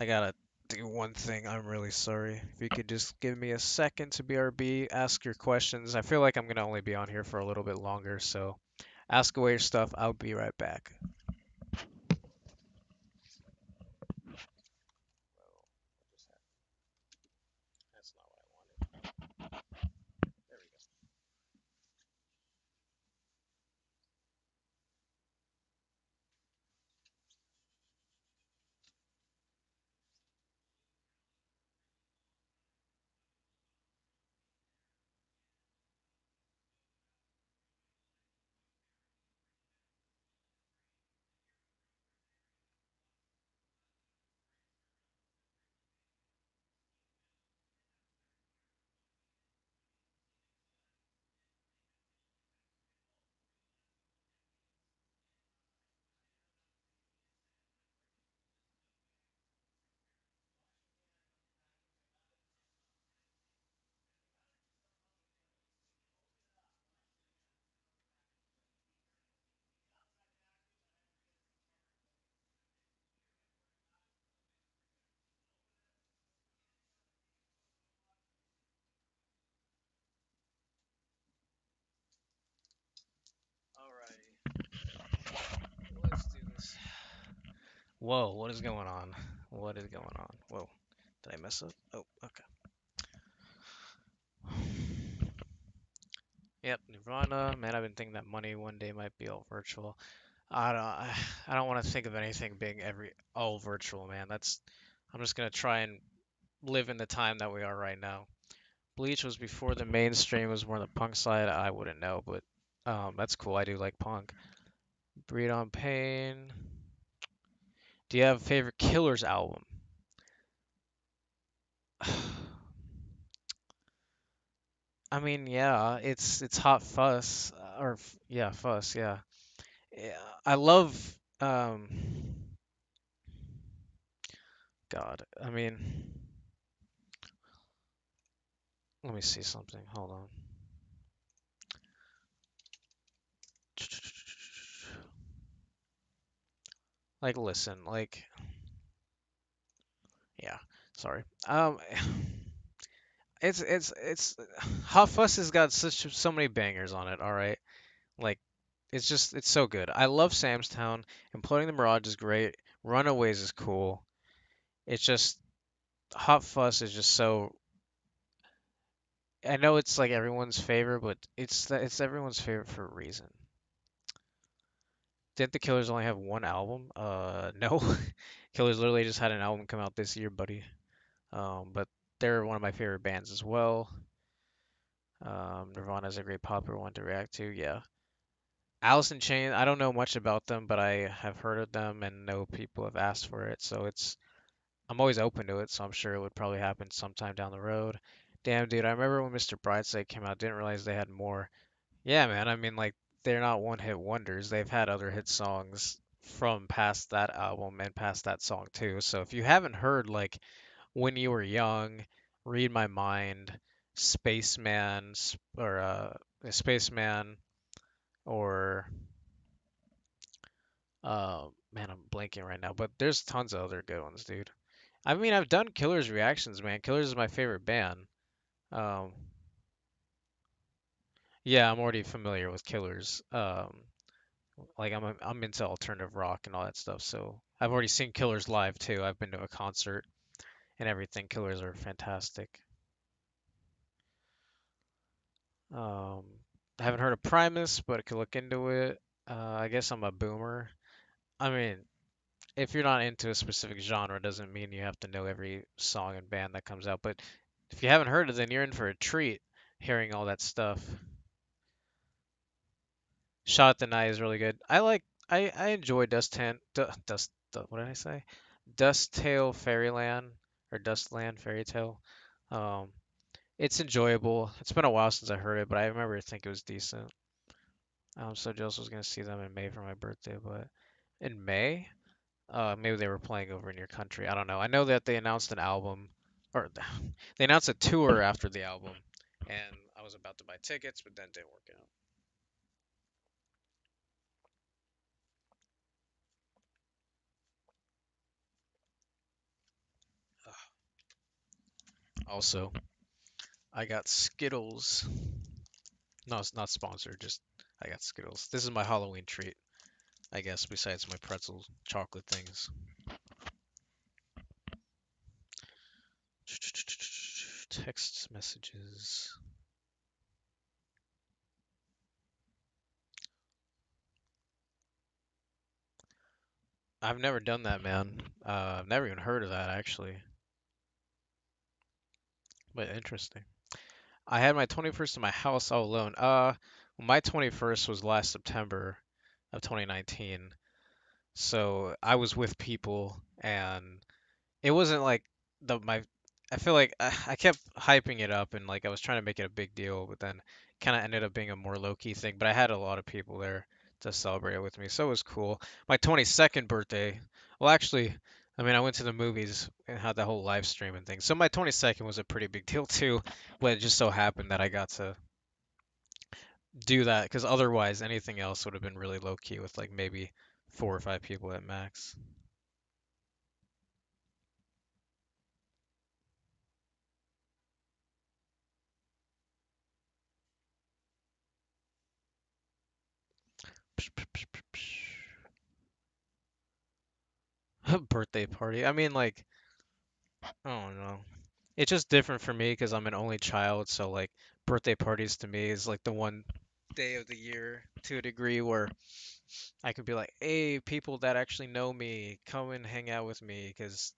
gotta do one thing. I'm really sorry. If you could just give me a second to BRB, ask your questions. I feel like I'm gonna only be on here for a little bit longer, so ask away your stuff. I'll be right back. That's not what I wanted. There we go. Alrighty, let's do this. Whoa, what is going on? What is going on? Whoa, did I mess up? Oh, okay. Yep, Nirvana. Man, I've been thinking that money one day might be all virtual. I don't want to think of anything being all virtual, man. I'm just gonna try and live in the time that we are right now. Bleach was before the mainstream, was more on the punk side. I wouldn't know, but that's cool. I do like punk. Breed on Pain. Do you have a favorite Killers album? I mean, yeah, it's Hot Fuss yeah, Fuss, yeah. Yeah, I love God. I mean, let me see something. Hold on. Like, listen, like, Yeah, sorry. It's Hot Fuss has got so many bangers on it. All right, like it's so good. I love Sam's Town. Imploding the Mirage is great. Runaways is cool. It's just Hot Fuss is just so. I know it's like everyone's favorite, but it's everyone's favorite for a reason. Didn't the Killers only have one album? No. Killers literally just had an album come out this year, buddy. But they're one of my favorite bands as well. Nirvana's a great popular one to react to, yeah. Alice in Chains, I don't know much about them, but I have heard of them and know people have asked for it, so I'm always open to it, so I'm sure it would probably happen sometime down the road. Damn, dude, I remember when Mr. Brightside came out, didn't realize they had more. Yeah, man, I mean, like, they're not one-hit wonders. They've had other hit songs from past that album and past that song too. So if you haven't heard, like, When You Were Young, Read My Mind, Spaceman, or Spaceman, or man, I'm blanking right now, but there's tons of other good ones, dude. I mean, I've done Killers reactions, man. Killers is my favorite band. Um, yeah, I'm already familiar with Killers. Like I'm into alternative rock and all that stuff, so I've already seen Killers live too. I've been to a concert and everything. Killers are fantastic. Um, I haven't heard of Primus, but I could look into it. I guess I'm a boomer. I mean, if you're not into a specific genre, doesn't mean you have to know every song and band that comes out. But if you haven't heard it, then you're in for a treat hearing all that stuff. Shot at the Night is really good. I enjoy what did I say? Dust Tale Fairyland or Dustland Fairy Tale. Um, it's enjoyable. It's been a while since I heard it, but I remember I think it was decent. I'm so jealous I was gonna see them in May for my birthday, but in May, maybe they were playing over in your country. I don't know. I know that they announced an album, or they announced a tour after the album, and I was about to buy tickets, but then didn't work out. Also, I got Skittles. No, it's not sponsored. Just I got Skittles. This is my Halloween treat, I guess. Besides my pretzel chocolate things. Text messages. I've never done that, man. I've never even heard of that actually. But interesting. I had my 21st in my house all alone. My 21st was last September of 2019. So I was with people and it wasn't like the my I feel like I kept hyping it up and like I was trying to make it a big deal, but then kind of ended up being a more low-key thing. But I had a lot of people there to celebrate it with me, so it was cool. My 22nd birthday, well, actually, I mean, I went to the movies and had that whole live stream and thing. So my 22nd was a pretty big deal too, but it just so happened that I got to do that because otherwise anything else would have been really low-key with like maybe 4 or 5 people at max. Birthday party. I mean, like, I don't know. It's just different for me because I'm an only child, so like birthday parties to me is like the one day of the year to a degree where I could be like, "Hey, people that actually know me, come and hang out with me because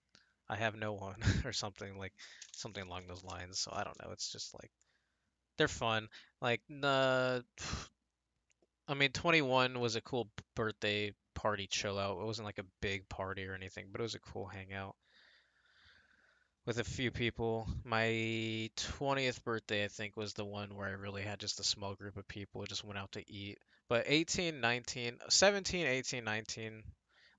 I have no one," or something along those lines. So I don't know. It's just like they're fun. Like, I mean, 21 was a cool birthday party chill out. It wasn't like a big party or anything, but it was a cool hangout with a few people. My 20th birthday, I think, was the one where I really had just a small group of people, just went out to eat. But 18, 19, 17, 18, 19,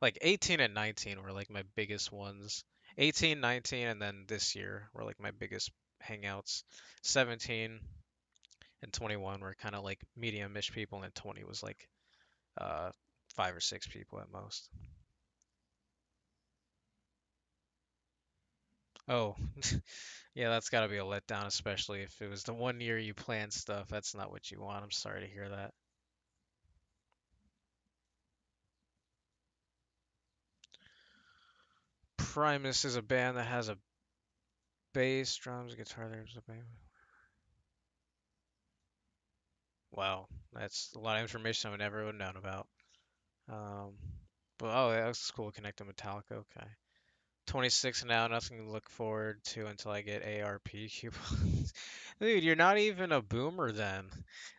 like 18 and 19 were like my biggest ones. 18, 19, and then this year were like my biggest hangouts. 17 and 21 were kind of like medium-ish people, and 20 was like uh 5 or 6 people at most. Oh, yeah, that's got to be a letdown, especially if it was the one year you planned stuff. That's not what you want. I'm sorry to hear that. Primus is a band that has a bass, drums, guitar. There's a band. Wow, that's a lot of information I would never would have known about. Um, but oh, yeah, that's cool. Connecting Metallica. Okay. 26 now, nothing to look forward to until I get ARP coupons. Dude, you're not even a boomer then.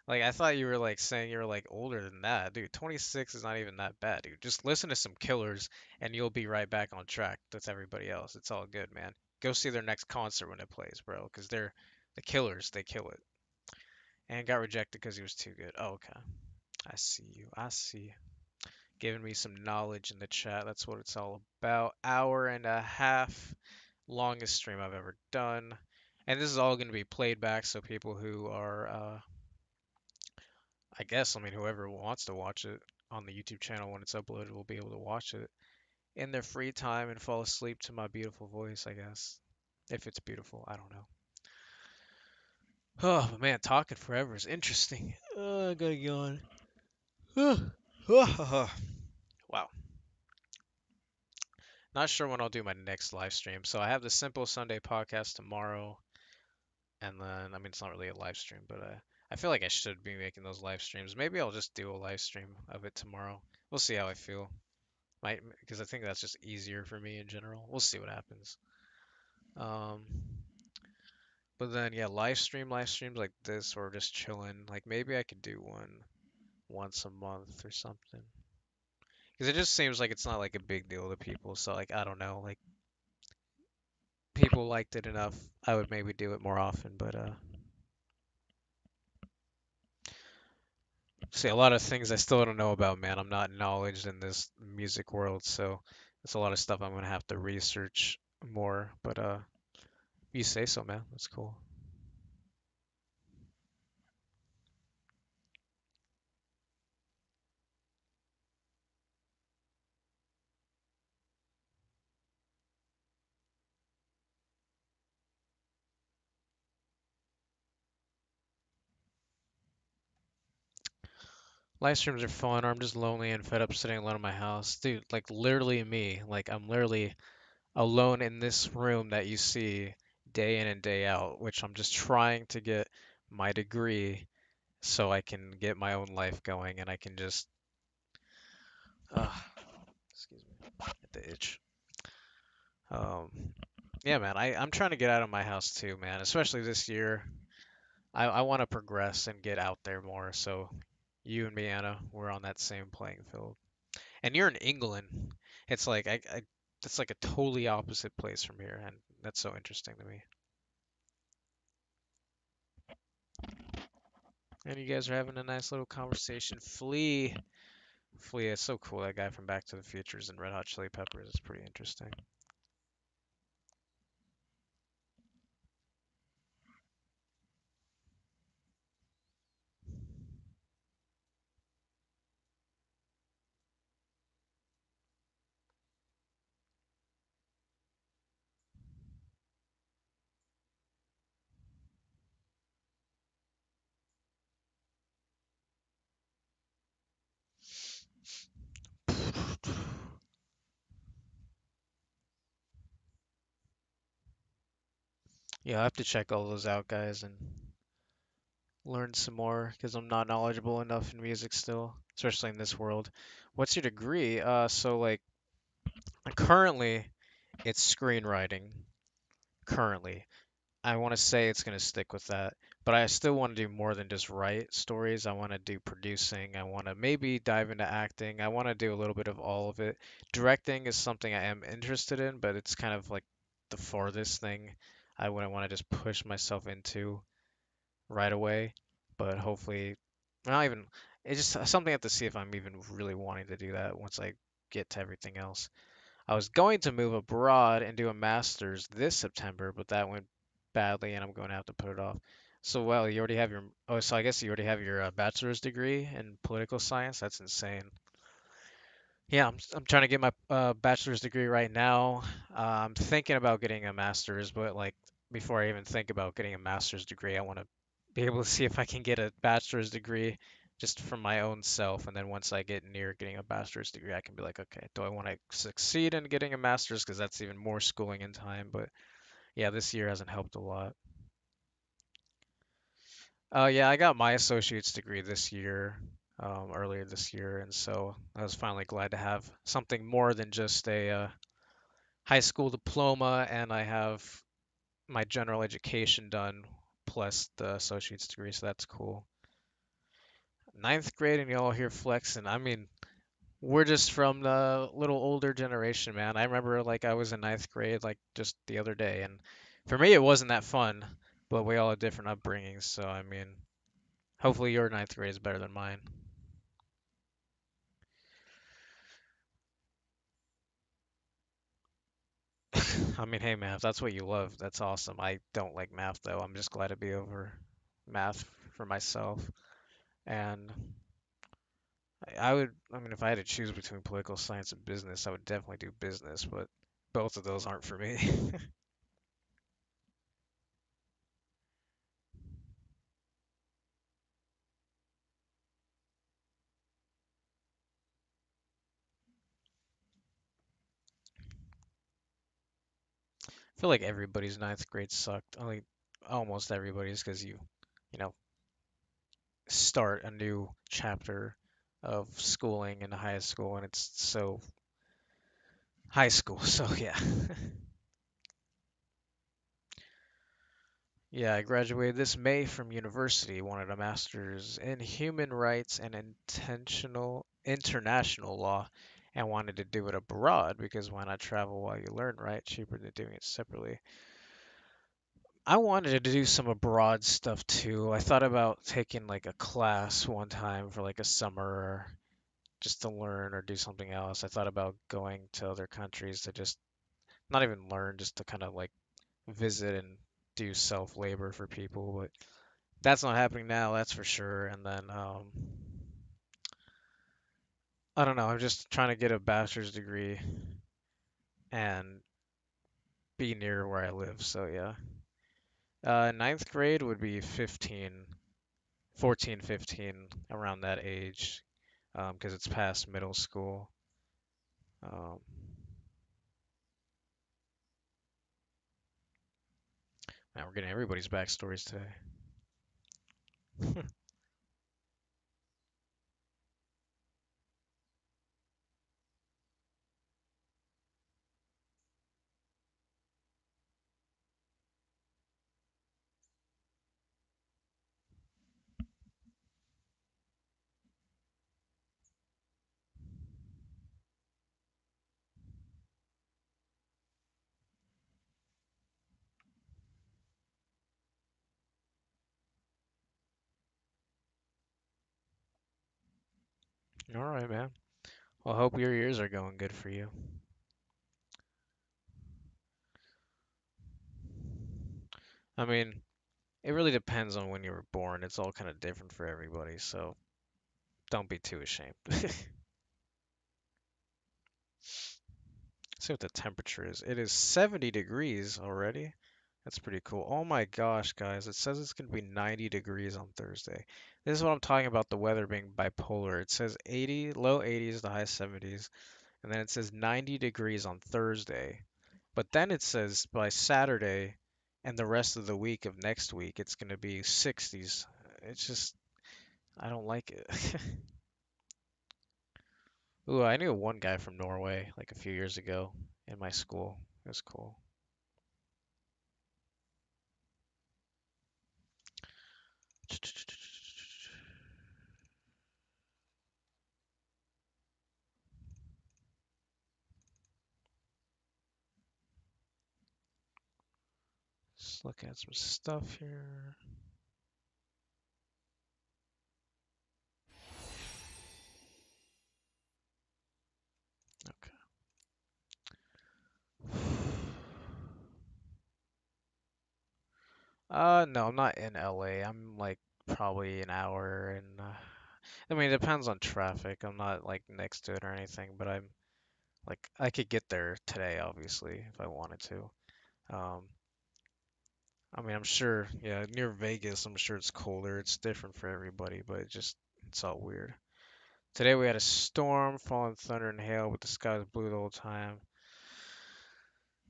Like I thought you were like saying you were like older than that. Dude, 26 is not even that bad, dude. Just listen to some Killers and you'll be right back on track. That's everybody else. It's all good, man. Go see their next concert when it plays, bro, because they're the Killers. They kill it. And got rejected because he was too good. Oh, okay. I see you. I see. Giving me some knowledge in the chat. That's what it's all about. Hour and a half. Longest stream I've ever done. And this is all going to be played back, so people who are, I guess, I mean, whoever wants to watch it on the YouTube channel when it's uploaded will be able to watch it in their free time and fall asleep to my beautiful voice, I guess. If it's beautiful, I don't know. Oh, but man, talking forever is interesting. I gotta yawn. Wow. Not sure when I'll do my next live stream. So I have the Simple Sunday podcast tomorrow. And then, I mean, it's not really a live stream, but I feel like I should be making those live streams. Maybe I'll just do a live stream of it tomorrow. We'll see how I feel. Might because I think that's just easier for me in general. We'll see what happens. Um, but then yeah, live streams like this or just chilling. Like maybe I could do one once a month or something. Because it just seems like it's not like a big deal to people. So like I don't know, like people liked it enough. I would maybe do it more often, but see, a lot of things I still don't know about, man. I'm not knowledge in this music world, so it's a lot of stuff I'm gonna have to research more. But you say so, man. That's cool. Live streams are fun, or I'm just lonely and fed up sitting alone in my house. Dude, like literally me. Like I'm literally alone in this room that you see day in and day out, which I'm just trying to get my degree so I can get my own life going and I can just uh, excuse me, get the itch. Um, yeah, man, I'm trying to get out of my house too, man, especially this year. I want to progress and get out there more. So you and me, Anna, we're on that same playing field. And you're in England. It's like it's like a totally opposite place from here, and that's so interesting to me. And you guys are having a nice little conversation. Flea, it's so cool. That guy from Back to the Futures and Red Hot Chili Peppers. It's pretty interesting. Yeah, I have to check all those out, guys, and learn some more because I'm not knowledgeable enough in music still, especially in this world. What's your degree? So like currently it's screenwriting. Currently, I want to say it's gonna stick with that, but I still want to do more than just write stories. I want to do producing. I want to maybe dive into acting. I want to do a little bit of all of it. Directing is something I am interested in, but it's kind of like the farthest thing I wouldn't want to just push myself into right away, but hopefully, not even. It's just something I have to see if I'm even really wanting to do that once I get to everything else. I was going to move abroad and do a master's this September, but that went badly, and I'm going to have to put it off. So, well, you already have your. Oh, so I guess you already have your bachelor's degree in political science. That's insane. Yeah, I'm trying to get my bachelor's degree right now. I'm thinking about getting a master's, but like before I even think about getting a master's degree, I want to be able to see if I can get a bachelor's degree just for my own self, and then once I get near getting a bachelor's degree, I can be like, okay, do I want to succeed in getting a master's? Because that's even more schooling in time. But yeah, this year hasn't helped a lot. Yeah, I got my associate's degree this year, earlier this year, and so I was finally glad to have something more than just a high school diploma, and I have my general education done plus the associate's degree, so that's cool. Ninth grade, and y'all here flexing. I mean, we're just from the little older generation, man. I remember like I was in ninth grade like just the other day, and for me it wasn't that fun, but we all have different upbringings, so I mean, hopefully your ninth grade is better than mine. I mean, hey, man, if that's what you love, that's awesome. I don't like math though. I'm just glad to be over math for myself. And I mean, if I had to choose between political science and business, I would definitely do business, but both of those aren't for me. I feel like everybody's ninth grade sucked. Only almost everybody's because you know, start a new chapter of schooling in high school, and it's so high school. So yeah. Yeah, I graduated this May from university, wanted a master's in human rights and intentional international law, and wanted to do it abroad because why not travel while you learn, right? Cheaper than doing it separately. I wanted to do some abroad stuff too. I thought about taking like a class one time for like a summer or just to learn or do something else. I thought about going to other countries to just not even learn, just to kind of like visit and do self labor for people, but that's not happening now, that's for sure. And then I don't know, I'm just trying to get a bachelor's degree and be near where I live. So yeah. Ninth grade would be 15, 14, 15, around that age, because it's past middle school. Um, Man, we're getting everybody's backstories today. All right, man. Well, I hope your years are going good for you. I mean, it really depends on when you were born. It's all kind of different for everybody, so don't be too ashamed. See what the temperature is. It is 70 degrees already. That's pretty cool. Oh my gosh, guys. It says it's going to be 90 degrees on Thursday. This is what I'm talking about the weather being bipolar. It says 80, low 80s to high 70s, and then it says 90 degrees on Thursday. But then it says by Saturday and the rest of the week of next week, it's going to be 60s. It's just, I don't like it. Ooh, I knew one guy from Norway like a few years ago in my school. It was cool. Let's look at some stuff here. Okay. No, I'm not in LA. I'm like probably an hour and I mean, it depends on traffic. I'm not like next to it or anything, but I'm like I could get there today, obviously, if I wanted to. Um, I mean, I'm sure, yeah, near Vegas, I'm sure it's colder. It's different for everybody, but it's all weird. Today we had a storm, falling thunder and hail, but the sky was blue the whole time.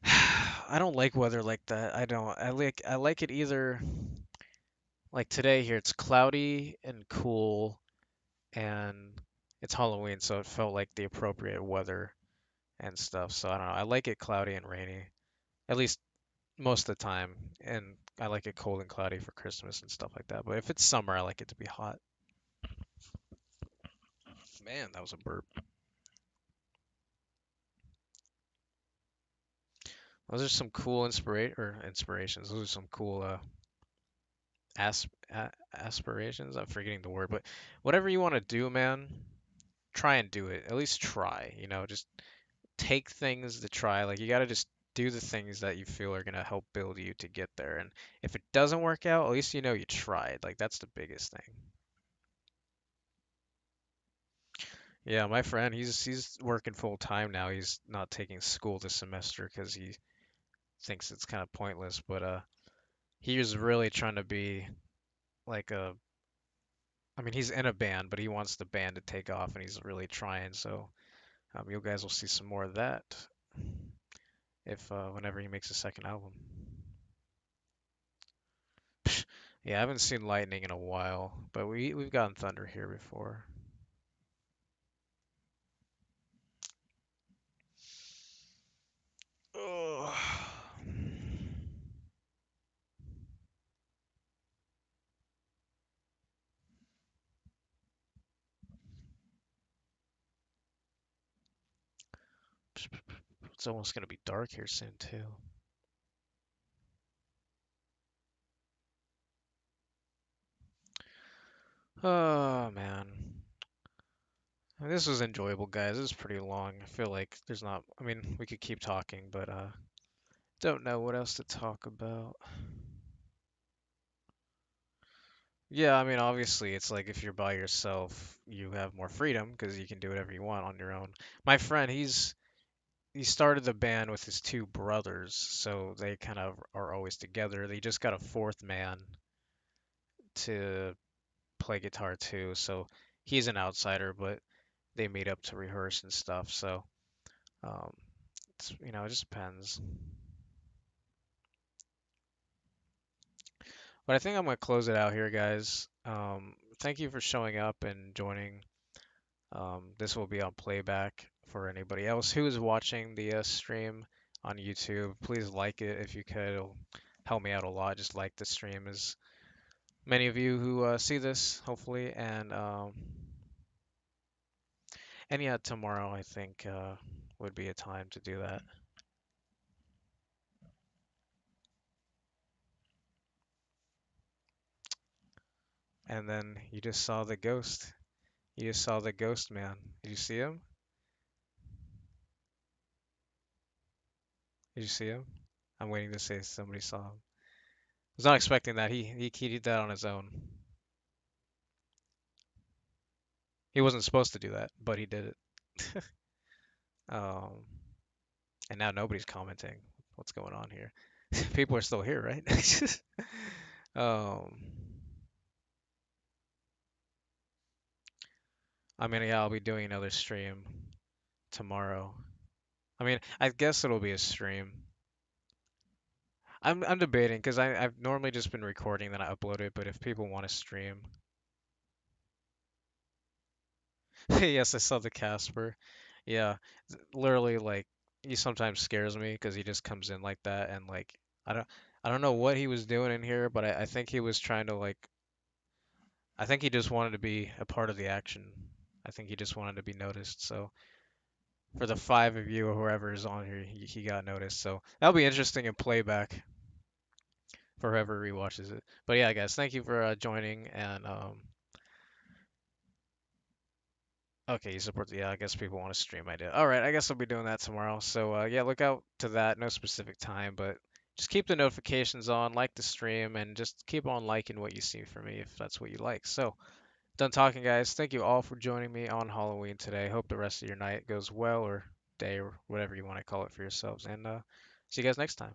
I don't like weather like that. I don't. I like it either like today here. It's cloudy and cool, and it's Halloween, so it felt like the appropriate weather and stuff. So I don't know. I like it cloudy and rainy, at least most of the time, and I like it cold and cloudy for Christmas and stuff like that. But if it's summer, I like it to be hot. Man, that was a burp. Those are some cool inspirations. Those are some cool aspirations. I'm forgetting the word, but whatever you want to do, man, try and do it. At least try. Just take things to try. Like you got to just do the things that you feel are gonna help build you to get there. And if it doesn't work out, at least you know you tried. Like that's the biggest thing. Yeah, my friend, he's working full time now. He's not taking school this semester because he thinks it's kind of pointless. But he was really trying to be like a. I mean, he's in a band, but he wants the band to take off, and he's really trying. So you guys will see some more of that if whenever he makes a second album. Yeah, I haven't seen lightning in a while, but we've gotten thunder here before. Ugh. It's almost gonna be dark here soon too. Oh man. This was enjoyable, guys. This is pretty long. I feel like there's not. I mean, we could keep talking, but don't know what else to talk about. Yeah, I mean, obviously, it's like if you're by yourself, you have more freedom because you can do whatever you want on your own. My friend, he started the band with his two brothers, so they kind of are always together. They just got a fourth man to play guitar too, so he's an outsider, but they meet up to rehearse and stuff. So, um, it just depends. But I think I'm gonna close it out here, guys. Thank you for showing up and joining. This will be on playback for anybody else who is watching the stream on YouTube. Please like it if you could. It'll help me out a lot. Just like the stream, as many of you who see this, hopefully. And yeah, tomorrow I think would be a time to do that. And then you just saw the ghost. You just saw the ghost man. Did you see him? Did you see him? I'm waiting to say somebody saw him. I was not expecting that. He did that on his own. He wasn't supposed to do that, but he did it. Um, and now nobody's commenting. What's going on here? People are still here, right? Um, I mean, yeah, I'll be doing another stream tomorrow. I mean, I guess it'll be a stream. I'm debating because I've normally just been recording then I upload it, but if people want to stream, yes, I saw the Casper. Yeah, literally like he sometimes scares me because he just comes in like that and like I don't I don't know what he was doing in here, but I think he was trying to like I think he just wanted to be a part of the action. I think he just wanted to be noticed. So for the five of you or whoever is on here, he got noticed. So that'll be interesting in playback for whoever rewatches it. But yeah, guys, thank you for joining and okay, you support the, yeah, I guess people want to stream I did. All right, I guess I'll be doing that tomorrow. So yeah, look out to that. No specific time, but just keep the notifications on, like the stream, and just keep on liking what you see from me if that's what you like. So Done talking, guys. Thank you all for joining me on Halloween today. Hope the rest of your night goes well, or day, or whatever you want to call it for yourselves. And see you guys next time.